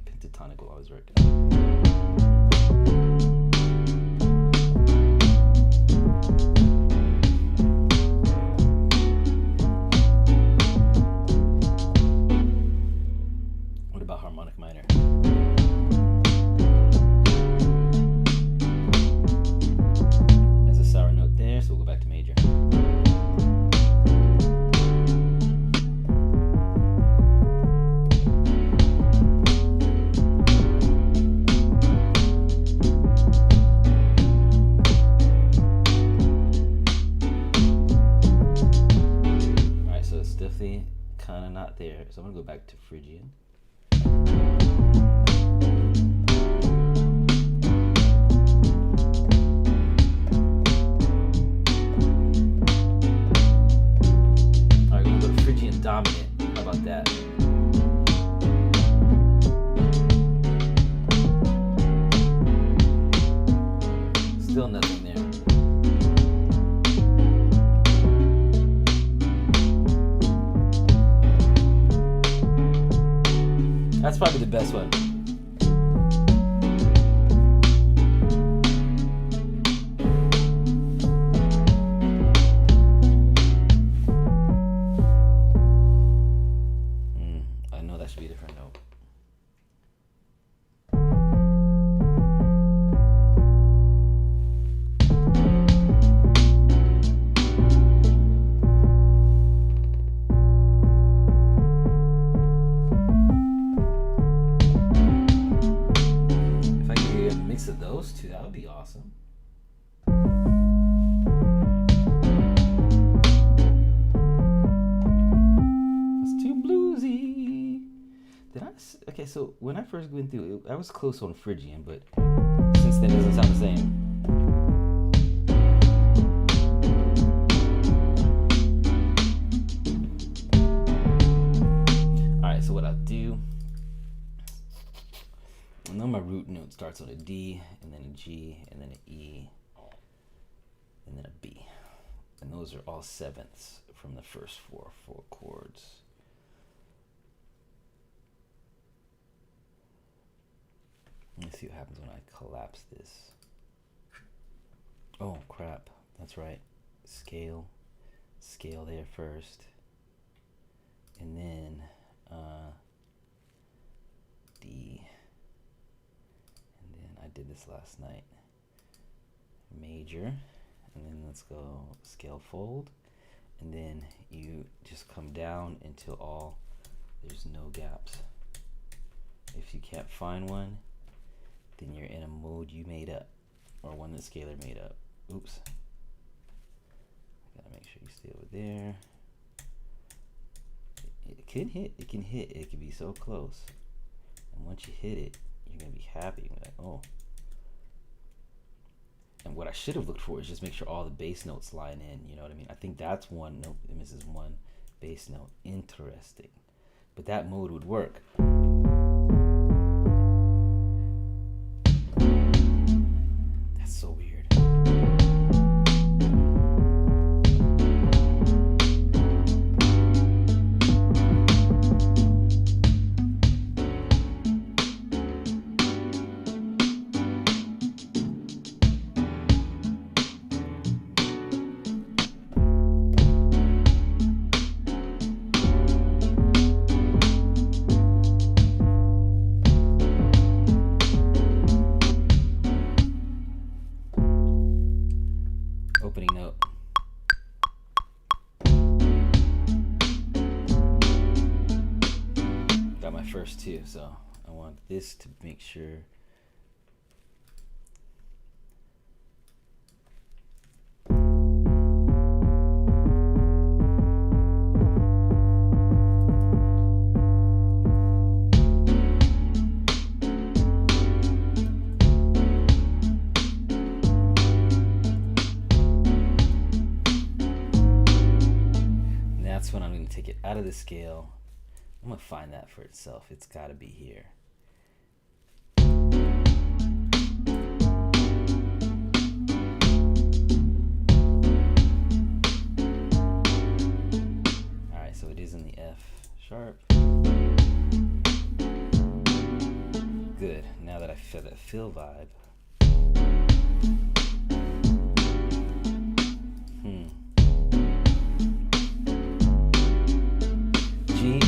pentatonic will always work. What about harmonic minor? There's a sour note there, so we'll go back to major. Kind of not there, so I'm gonna go back to Phrygian. Alright, we're gonna go to Phrygian dominant. How about that? Still nothing there. That's probably the best one. Okay, so when I first went through it, I was close on Phrygian, but since then it doesn't sound the same. Alright, so what I'll do, I know my root note starts on a D, and then a G, and then an E, and then a B. And those are all sevenths from the first four chords. Let's see what happens when I collapse this. Oh crap, that's right. Scale there first, and then D, and then I did this last night. Major, and then let's go scale fold, and then you just come down until there's no gaps. If you can't find one, then you're in a mode you made up, or one that Scalar made up. Oops. Gotta make sure you stay over there. It can hit, it can be so close. And once you hit it, you're gonna be happy. You're like, oh. And what I should have looked for is just make sure all the bass notes line in, you know what I mean? I think that's one note, it misses one bass note. Interesting. But that mode would work. That's so weird. Opening note. Got my first two, so I want this to make sure. When I'm going to take it out of the scale, I'm going to find that for itself. It's got to be here. Alright, so it is in the F sharp. Good. Now that I feel that fill vibe.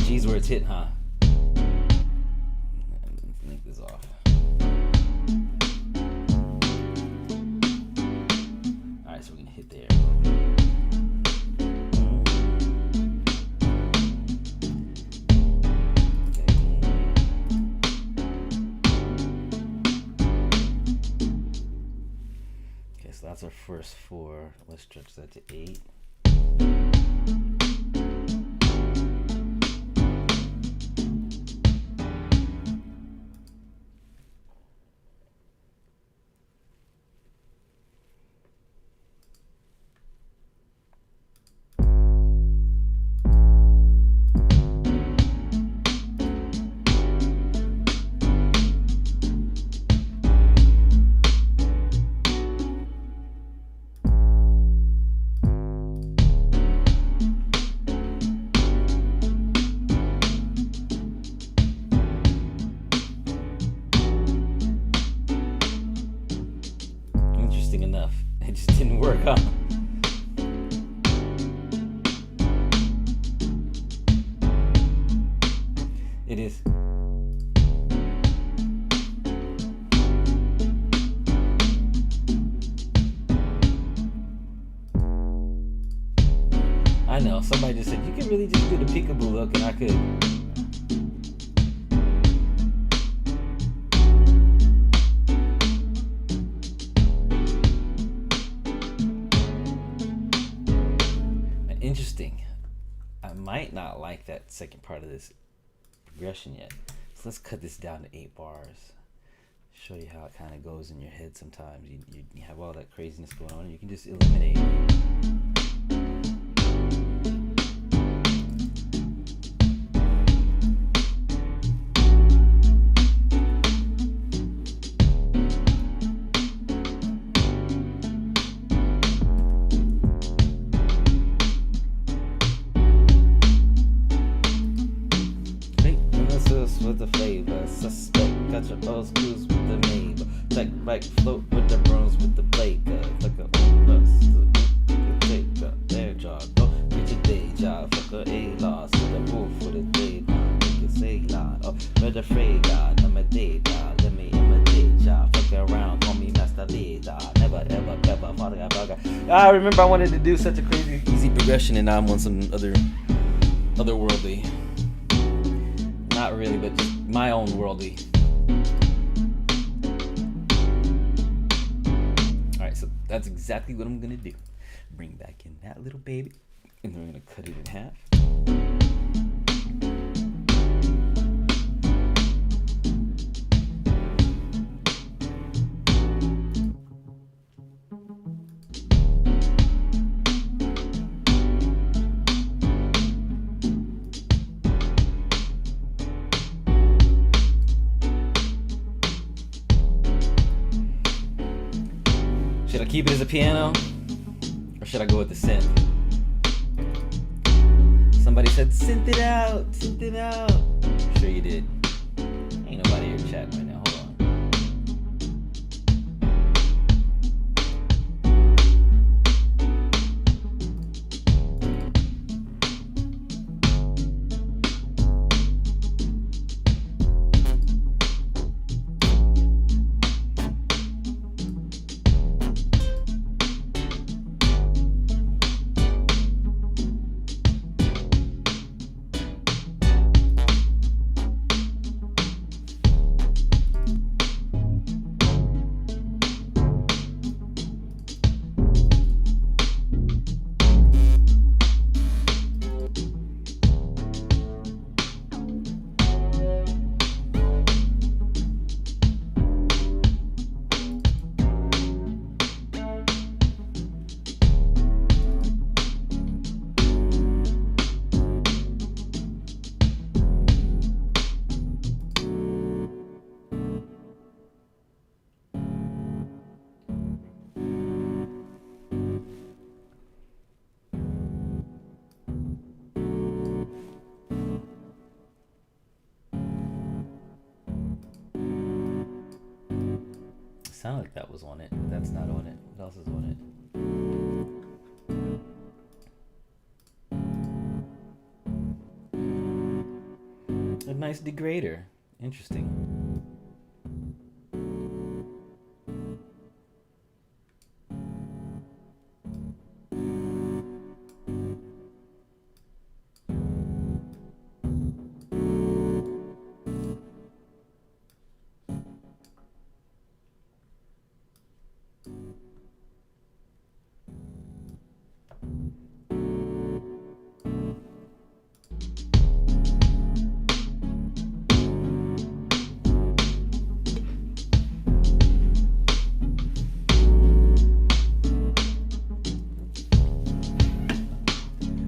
G's where it's hit, huh? Let's link this off. Alright, so we're gonna hit there. Okay, so that's our first four. Let's stretch that to 8. Enough. It just didn't work out. It is. I know, somebody just said you could really just do the peekaboo look, and I could. Interesting. I might not like that second part of this progression yet. So let's cut this down to 8 bars. Show you how it kind of goes in your head sometimes. You have all that craziness going on, and you can just eliminate it. With the flavor, suspect, got your old schools with the neighbor. Check back, float with the bronze with the Blaker. Like a bus, take up their job. Go get your day job, fuck a A-loss. With a roof with a day job, make it say lot. Oh, red afraid God, I'm a day God. Let me imitate job, fuck around, call me Master Leader. Never, ever, ever, father, bugger. I remember I wanted to do such a crazy, easy progression, and now I'm on some otherworldly. Not really, but just my own worldly. Alright, so that's exactly what I'm gonna do. Bring back in that little baby, and then we're gonna cut it in half. Should I keep it as a piano, or should I go with the synth? Somebody said, synth it out, synth it out. I'm sure you did. Ain't nobody here chatting right now, hold on. Sounded like that was on it, but that's not on it. What else is on it? A nice degrader. Interesting.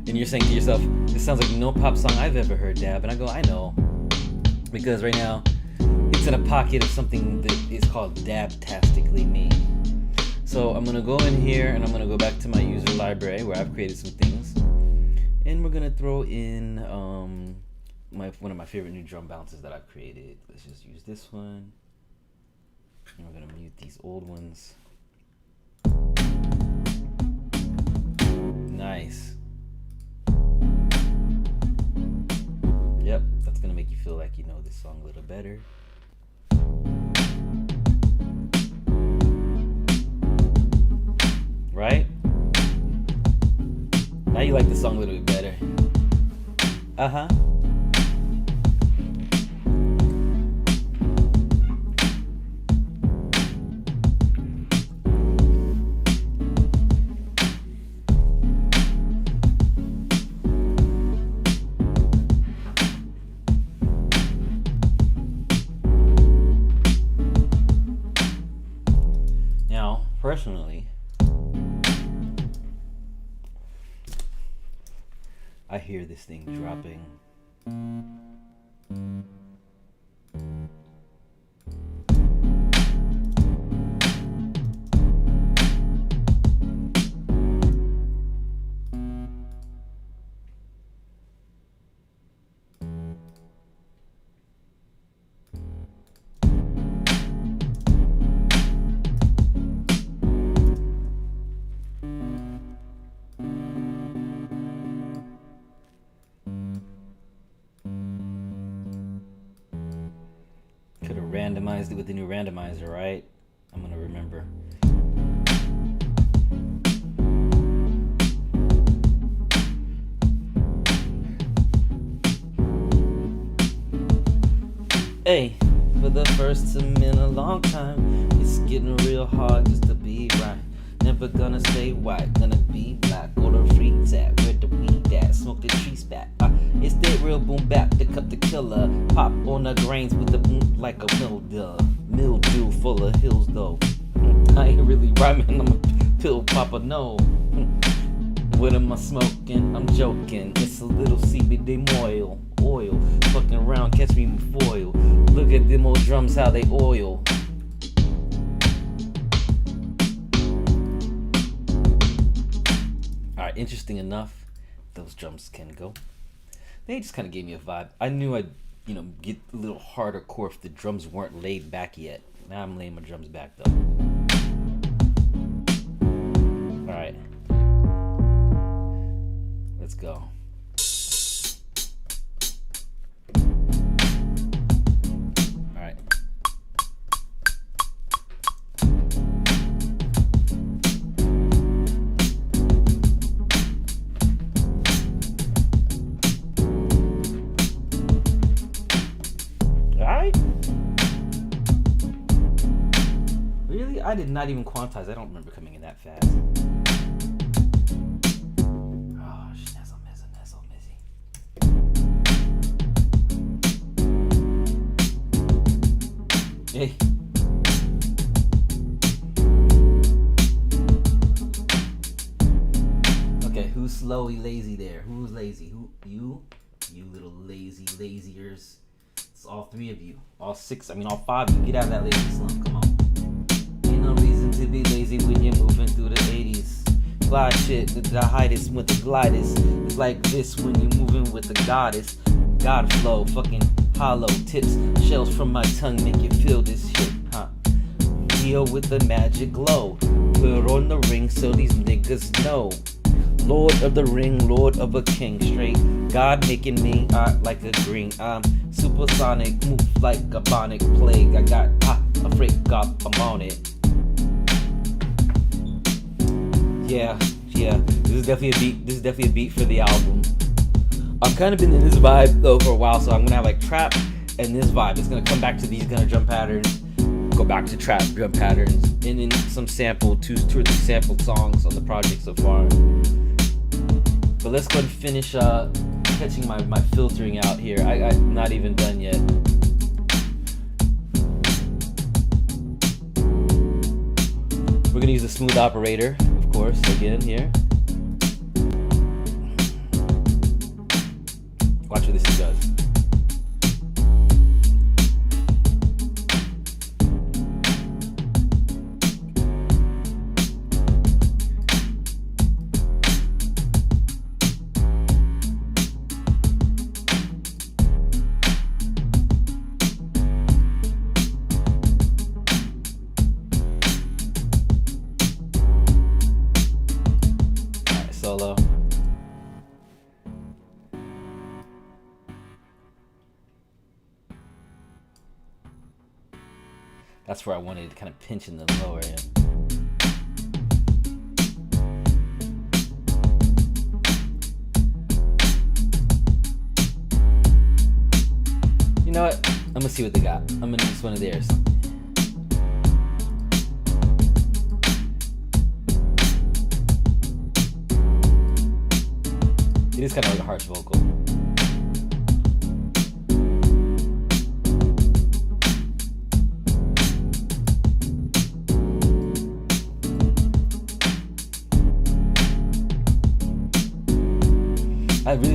And you're saying to yourself, this sounds like no pop song I've ever heard, Dab. And I go, I know. Because right now, it's in a pocket of something that is called Dabtastically Me. So I'm going to go in here and I'm going to go back to my user library where I've created some things. And we're going to throw in one of my favorite new drum bounces that I've created. Let's just use this one. And we're going to mute these old ones. Nice. Yep, that's gonna make you feel like you know this song a little better. Right? Now you like the song a little bit better. Uh-huh. personally, I hear this thing dropping. Could have randomized it with the new randomizer, right? I'm gonna remember. Hey, for the first time in a long time, it's getting real hard just to be right. Never gonna stay white, gonna be black. Go to freeze at where the weed at, smoke the tree spat. It's that real boom bap, the cup the killer. Pop on the grains with the boom like a mildew full of hills though. I ain't really rhyming, I'm a pill popper, no. What am I smoking? I'm joking. It's a little CBD oil. Fucking around, catch me with foil. Look at them old drums, how they oil. Alright, interesting enough, those drums can go. They just kind of gave me a vibe. I knew I'd, get a little harder core if the drums weren't laid back yet. Now I'm laying my drums back though. Alright. Let's go. Alright. Alright. Really? I did not even quantize. I don't remember coming in that fast. Hey. Okay, who's slowly lazy there? Who's lazy? Who? You? You little laziers. It's all three of you. All five of you. Get out of that lazy slump. Come on. Ain't no reason to be lazy when you're moving through the 80s. Glide shit, the highest with the glidest. It's like this when you're moving with the goddess. God flow, fucking hollow tips, shells from my tongue make you feel this shit, huh? Deal with the magic glow, put on the ring so these niggas know. Lord of the ring, lord of a king, straight God making me art like a green. I'm supersonic, move like a bionic plague. I got a freak up, I'm on it. Yeah, this is definitely a beat for the album. I've kind of been in this vibe though for a while, so I'm gonna have like trap and this vibe. It's gonna come back to these kind of drum patterns, go back to trap drum patterns, and then some sample, two or three sampled songs on the project so far. But let's go and finish catching my filtering out here. I'm not even done yet. We're gonna use the smooth operator, of course, again here. Watch what this does. Alright, solo. That's where I wanted to kind of pinch in the lower end. You know what? I'm gonna see what they got. I'm gonna use one of theirs. It is kind of like a harsh vocal.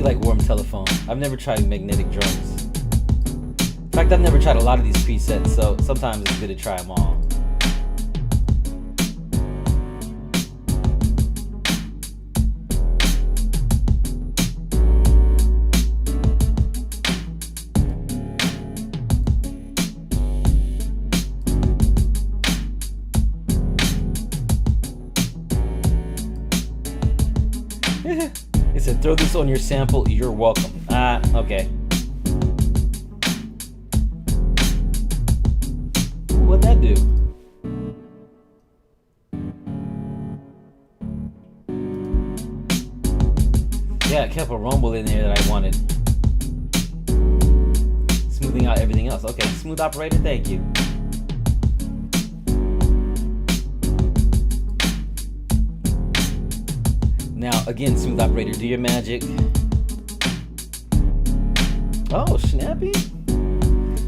like warm telephone. I've never tried magnetic drums. In fact, I've never tried a lot of these presets, so sometimes it's good to try them all. It said, throw this on your sample, you're welcome. Ah, okay. Ooh, what'd that do? Yeah, it kept a rumble in there that I wanted. Smoothing out everything else. Okay, smooth operator, thank you. Now, again, smooth operator, do your magic. Oh, snappy.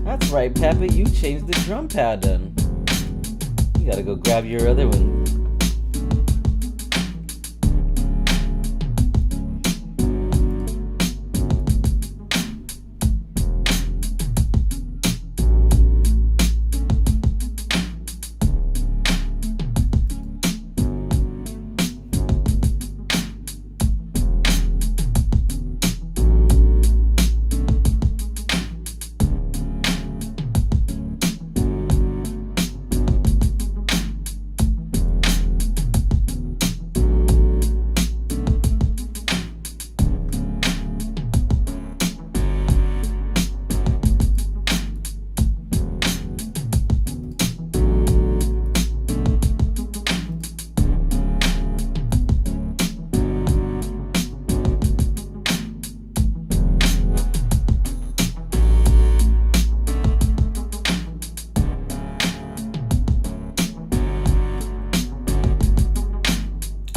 That's right, Papa, you changed the drum pattern. You gotta go grab your other one.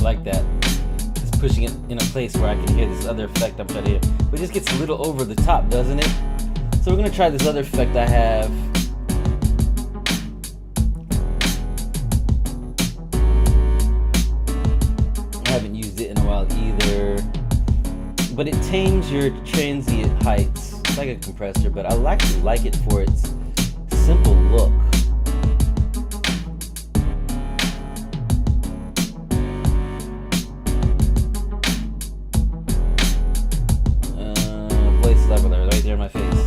Like that. Just pushing it in a place where I can hear this other effect I'm trying to hear. But it just gets a little over the top, doesn't it? So we're gonna try this other effect I have. I haven't used it in a while either. But it tames your transient heights. It's like a compressor, but I actually like it for its simple look. Leveler right there in my face.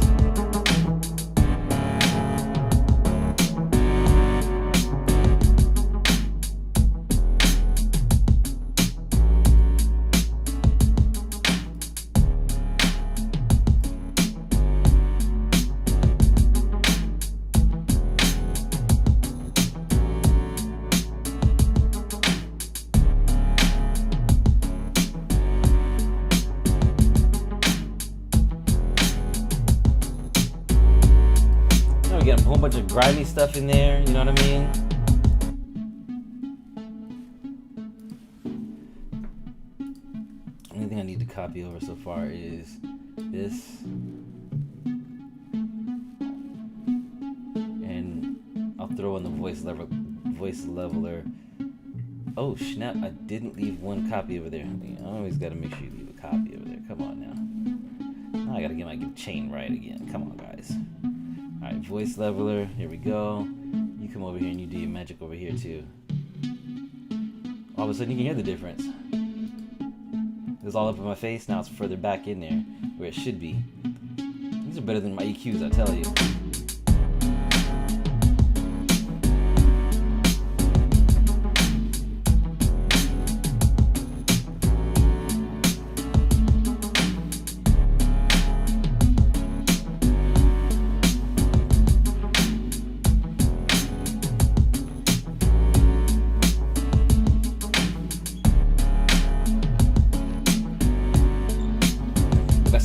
Get a whole bunch of grimy stuff in there, you know what I mean? Only thing I need to copy over so far is this. And I'll throw in the voice leveler. Oh snap, I didn't leave one copy over there. I always gotta make sure you leave a copy over there. Come on now. Now I gotta get my chain right again. Come on, guys. Alright, voice leveler, here we go. You come over here and you do your magic over here too. All of a sudden you can hear the difference. It was all up in my face, now it's further back in there where it should be. These are better than my EQs, I tell you.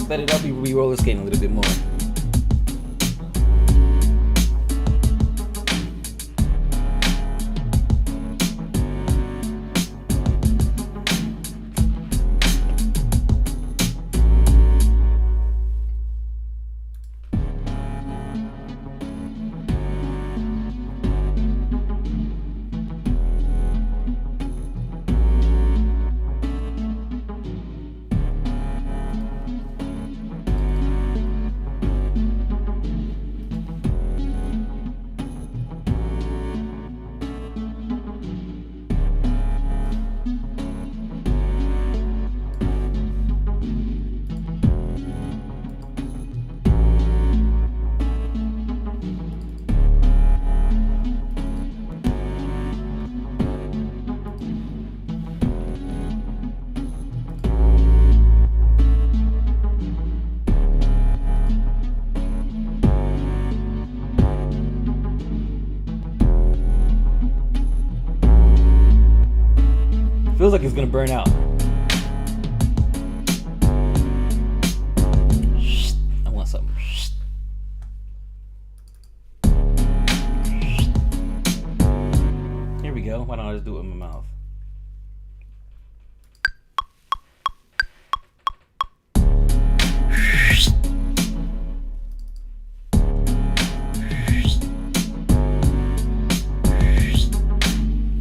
Sped it up, we roller skating a little bit more. Feels like it's gonna burn out. I want something. Here we go. Why don't I just do it with my mouth?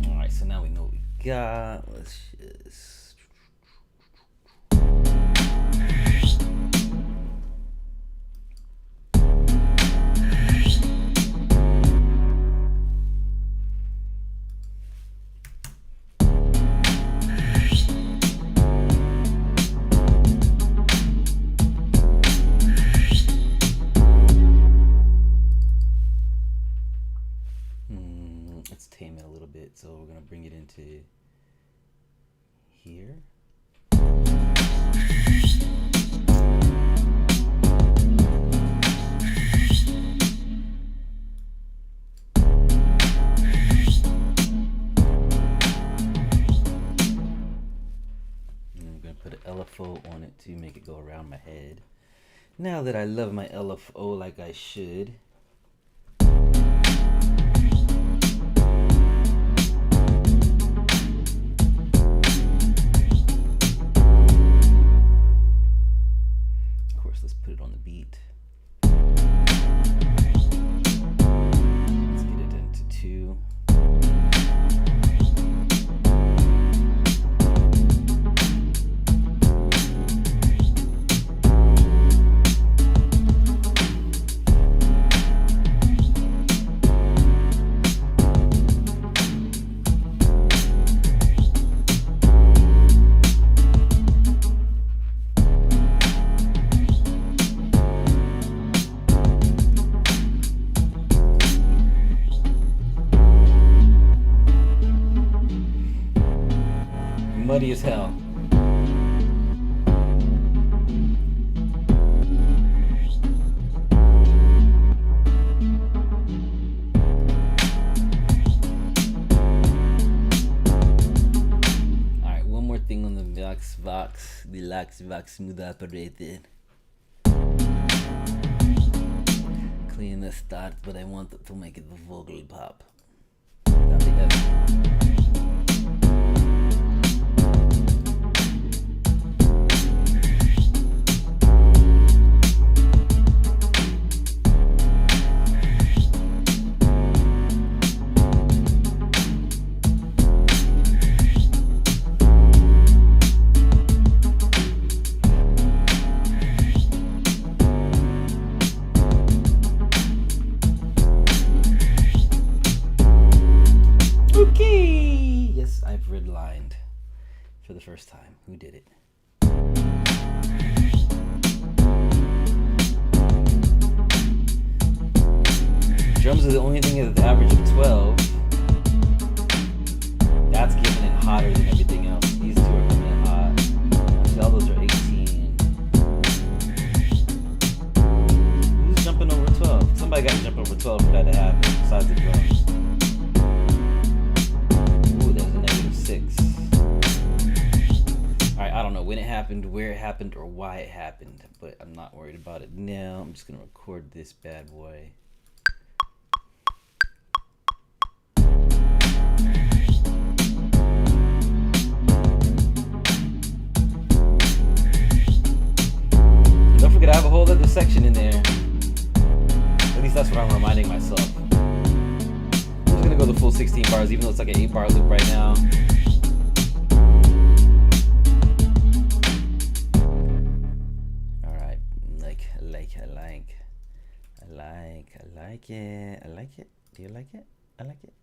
Alright, so now we know what we got. Let's just... let's tame it a little bit. So we're gonna bring it into here. And I'm gonna put an LFO on it to make it go around my head. Now that I love my LFO like I should. Let's put it on the beat. Let's get it into 2. Muddy as hell. Alright, one more thing on the Vox, the Vox smooth operated. Clean the start, but I want to make it the vocal pop. Okay. Yes, I've redlined for the first time. Who did it? Drums are the only thing at the average of 12. That's giving it hotter than everything else. These two are coming in hot. Actually, all those are 18. Who's jumping over 12? Somebody got to jump over 12 for that to happen, besides the drums. Ooh, there's a -6. Alright, I don't know when it happened, where it happened, or why it happened, but I'm not worried about it now. I'm just going to record this bad boy. Don't forget I have a whole other section in there. At least that's what I'm reminding myself. I'm just gonna go the full 16 bars, even though it's like an 8-bar loop right now. Alright, I like it. Do you like it? I like it.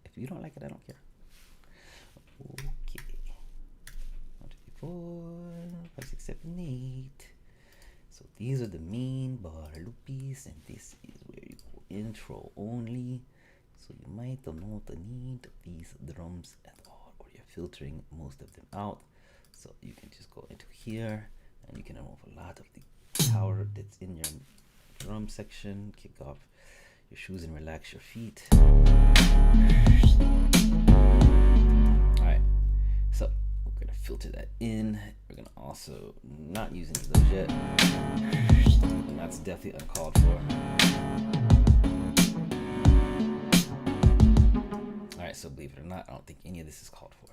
If you don't like it, I don't care. Okay. 1, 2, 3, 4, 5, 6, 7, 8. So these are the main bar loopies, and this is where you go intro only. So you might not need these drums at all, or you're filtering most of them out. So you can just go into here, and you can remove a lot of the power that's in your drum section. Kick off your shoes and relax your feet. Alright, So we're gonna filter that in. We're gonna also not use any of those yet. And that's definitely uncalled for. Alright, so believe it or not, I don't think any of this is called for.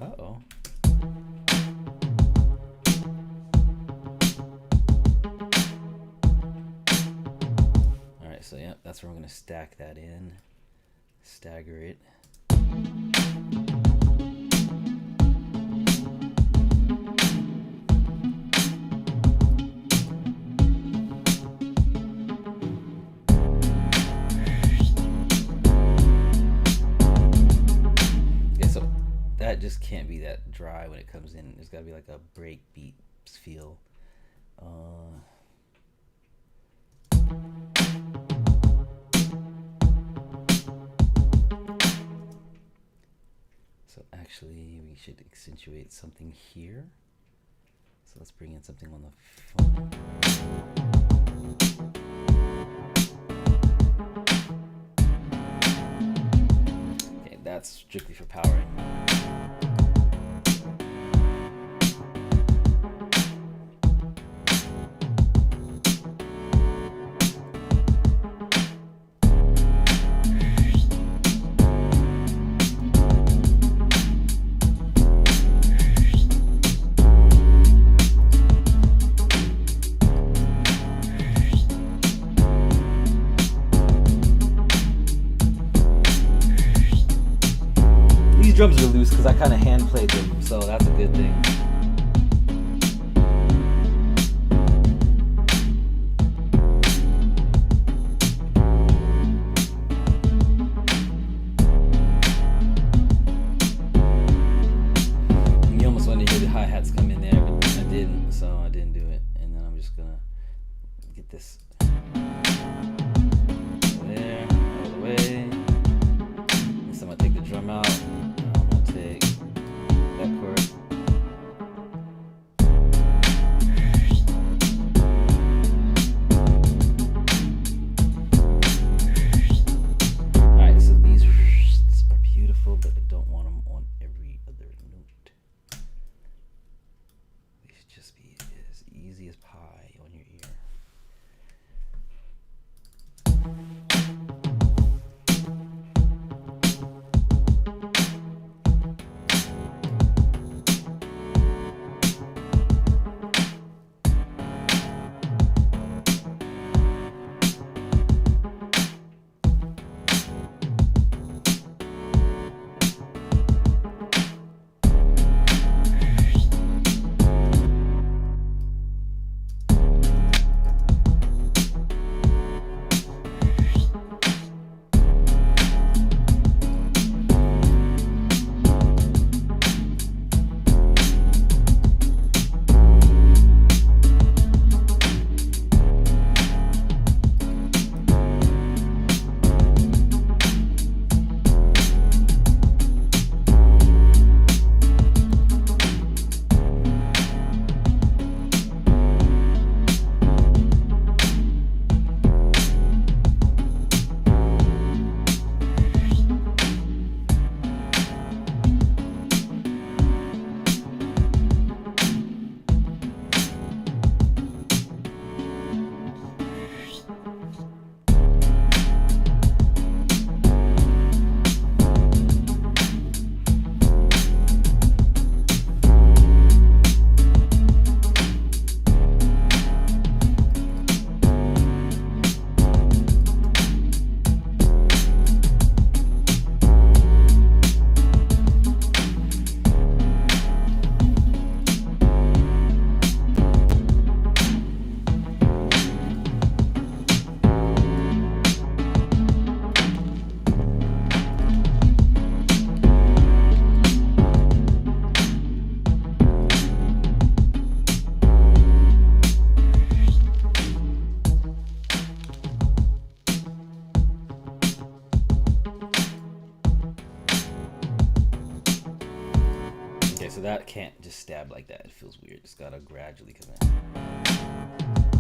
Uh-oh. Alright, so yeah, that's where we're going to stack that in. Stagger it. That just can't be that dry when it comes in. There's got to be like a break beat feel. So actually, we should accentuate something here. So let's bring in something on the phone. Okay, that's strictly for powering. Drums are loose because I kind of hand played them, so that's a good thing. You almost want to hear the hi-hats come in there, but I didn't, so I didn't do it. And then I'm just gonna get this there, out of the way. Next time I take the drum out. Take that chord. Alright, so these are beautiful, but I don't want them on every other note. They should just be as easy as pie on your ear. So that can't just stab like that. It feels weird. It's gotta gradually come in.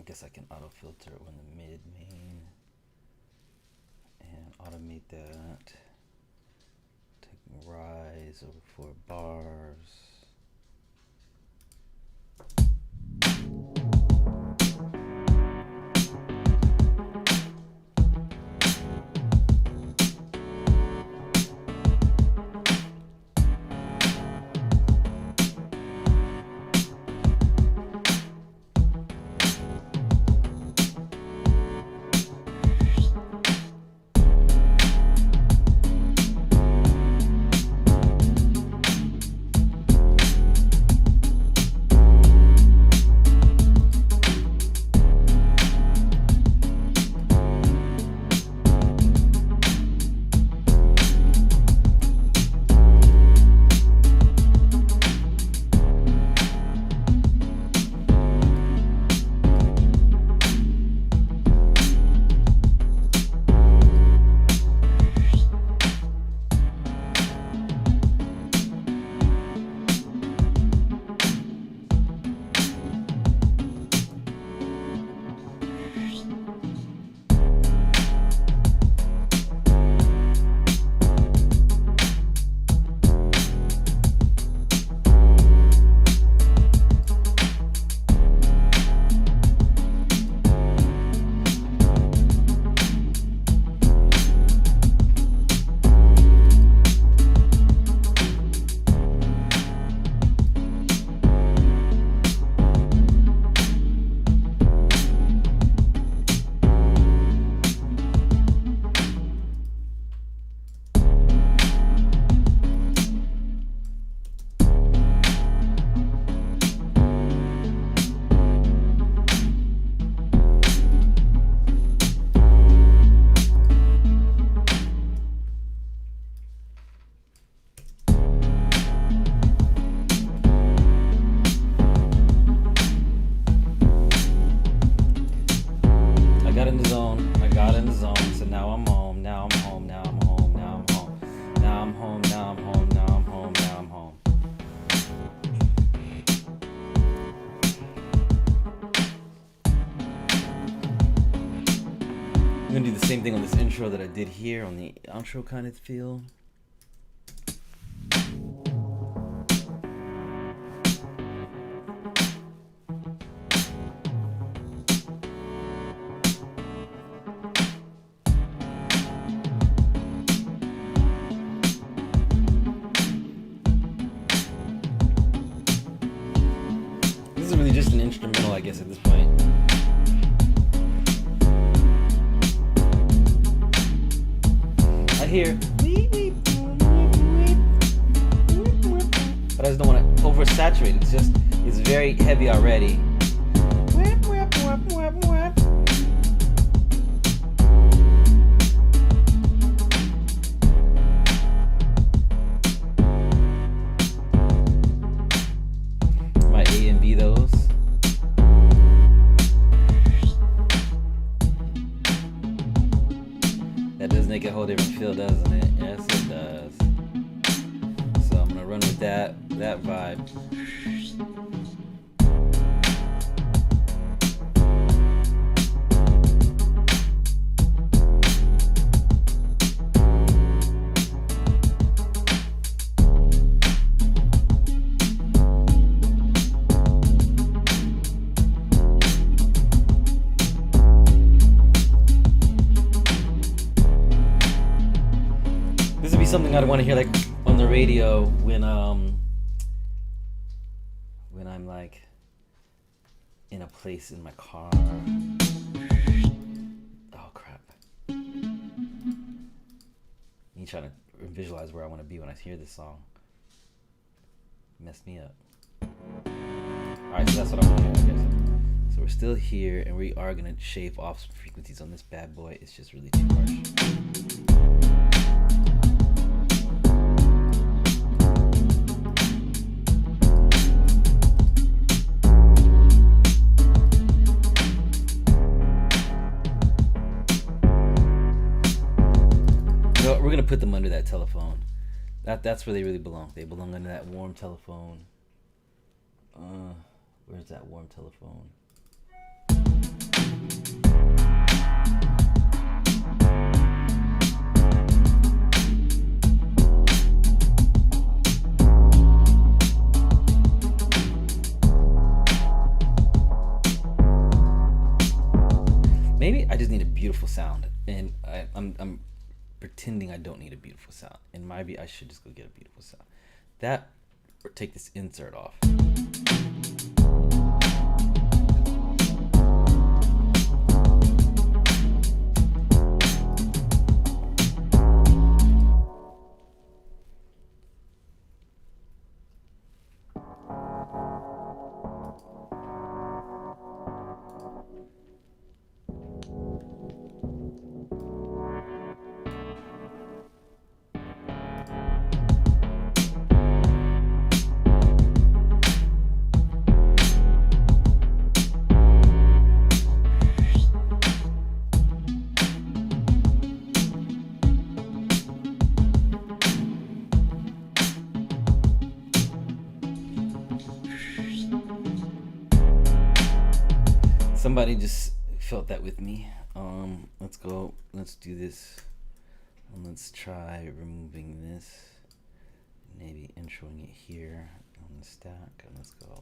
guess I can auto filter on the mid main and automate that. Taking rise over 4 bars. I'm gonna do the same thing on this intro that I did here on the outro kind of feel. This is really just an instrumental, I guess, at this point. I hear, but I just don't want to oversaturate. It's very heavy already. My A and B those. That does make a whole different feel, doesn't it? Yes, it does. So I'm gonna run with that vibe. Something I'd want to hear like on the radio when I'm like in a place in my car. Oh crap. Me trying to visualize where I want to be when I hear this song. Messed me up. Alright, so that's what I want to hear, I guess. So we're still here and we are gonna shave off some frequencies on this bad boy. It's just really too harsh. We're gonna put them under that telephone. That's where they really belong. They belong under that warm telephone. Where's that warm telephone? Maybe I just need a beautiful sound, and I'm pretending I don't need a beautiful sound. And maybe I should just go get a beautiful sound. That, or take this insert off. Somebody just felt that with me. Let's go. Let's do this. And let's try removing this. Maybe introing it here on the stack. And let's go.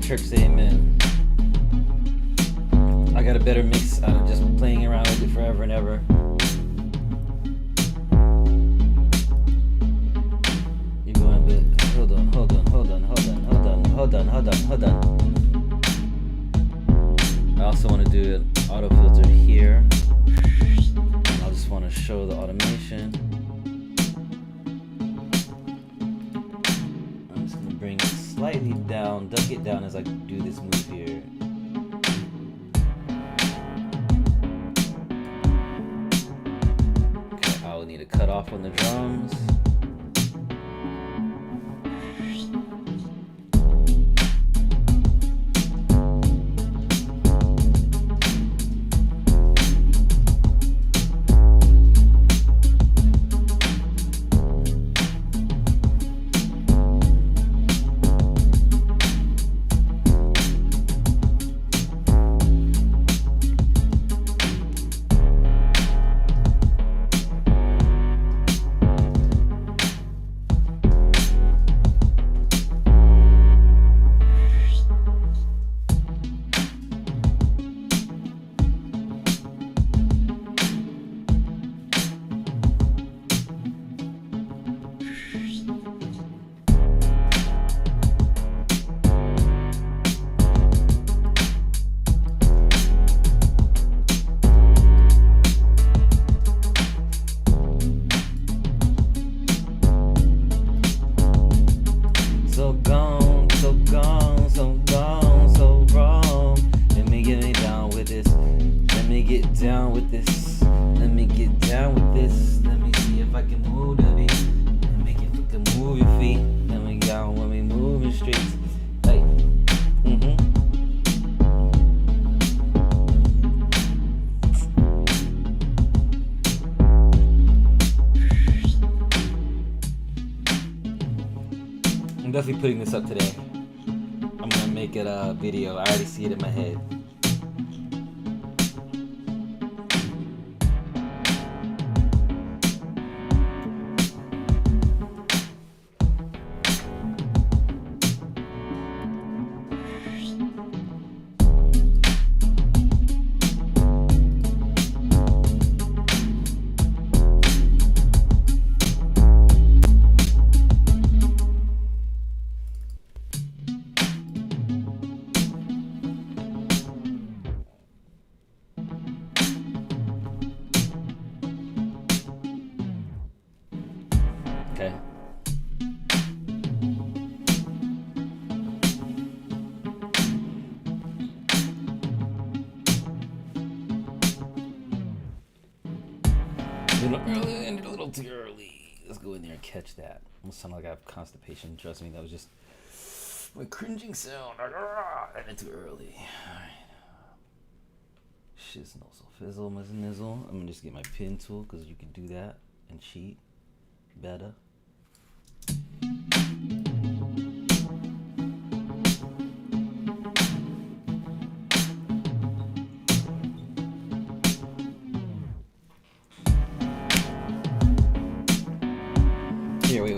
Church say amen. I got a better mix out of just playing around with it forever and ever. You're going, but hold on. I also want to do an auto filter here. I just want to show the automation. I'm just going to bring it slightly down, duck it down as I do this move here. Okay, I will need a cut off on the drums. Down with this. get down with this. Let me see if I can move the beat and make it fucking move your feet. Then we got when we moving streets. Like, I'm definitely putting this up today. I'm gonna make it a video. I already see it in my head. Okay. Ended a little too early. Let's go in there and catch that. Almost sound like I have constipation. Trust me, that was just my cringing sound. Ended too early. Alright. Shizzle, fizzle, nizzle. I'm gonna just get my pin tool because you can do that and cheat better. Here, wait.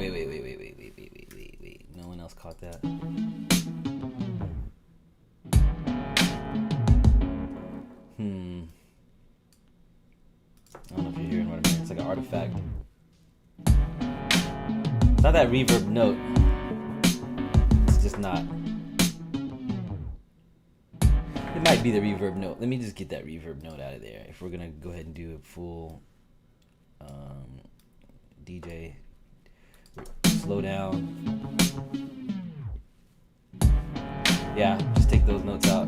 No one else caught that. I don't know if you're hearing what I'm hearing. It's like an artifact. It's not that reverb note. It's just not. It might be the reverb note. Let me just get that reverb note out of there. If we're gonna go ahead and do a full DJ, slow down. Yeah, just take those notes out.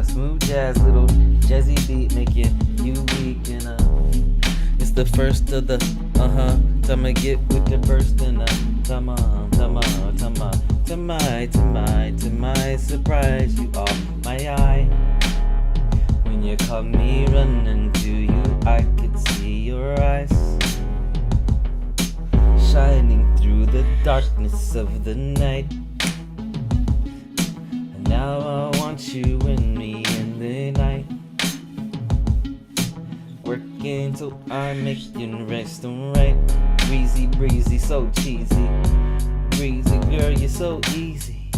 Smooth jazz, little jazzy beat, making you weak, and it's the first of the time I get with the burst, and to my surprise, you are my eye. When you caught me running to you, I could see your eyes shining through the darkness of the night. Now I want you and me in the night, working till I'm making rest and right. Breezy, breezy, so cheesy. Breezy, girl, you're so easy.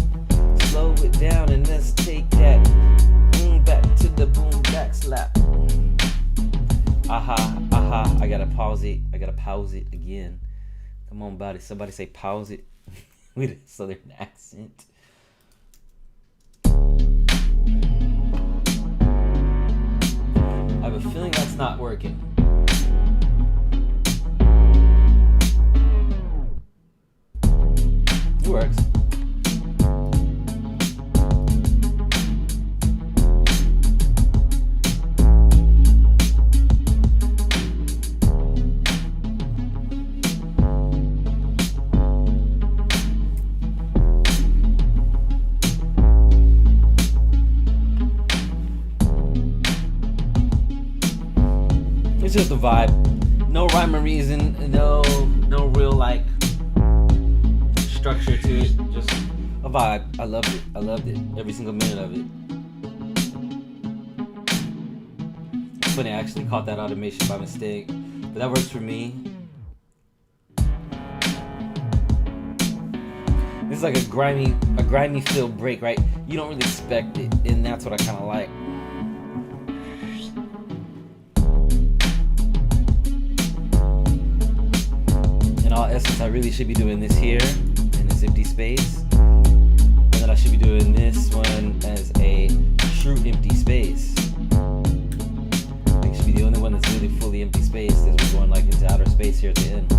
Slow it down and let's take that back to the boom back slap. Aha, I gotta pause it. Again. Come on, buddy. Somebody say pause it with a southern accent. I have a feeling that's not working. It works. It's just a vibe. No rhyme or reason. No real like structure to it. Just a vibe. I loved it. Every single minute of it. It's funny, I actually caught that automation by mistake, but that works for me. This is like a grimy feel break, right? You don't really expect it, and that's what I kind of like. In all essence, I really should be doing this here in this empty space, and then I should be doing this one as a true empty space. I should be the only one that's really fully empty space as we're going like into outer space here at the end.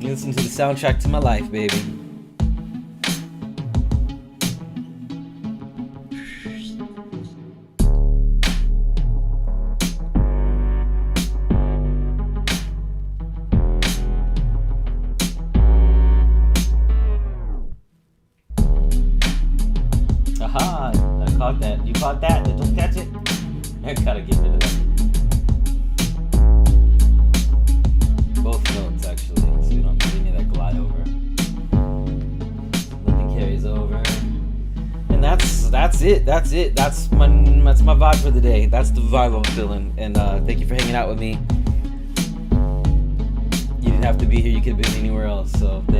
You listen to the soundtrack to my life, baby. Aha! I caught that. You caught that? Did you catch it? I gotta get rid of that. Both notes, actually, so you don't get any of that glide over. Nothing carries over. And that's it. That's it. That's my vibe for the day. That's the vibe I'm feeling. And thank you for hanging out with me. You didn't have to be here. You could have been anywhere else. So thank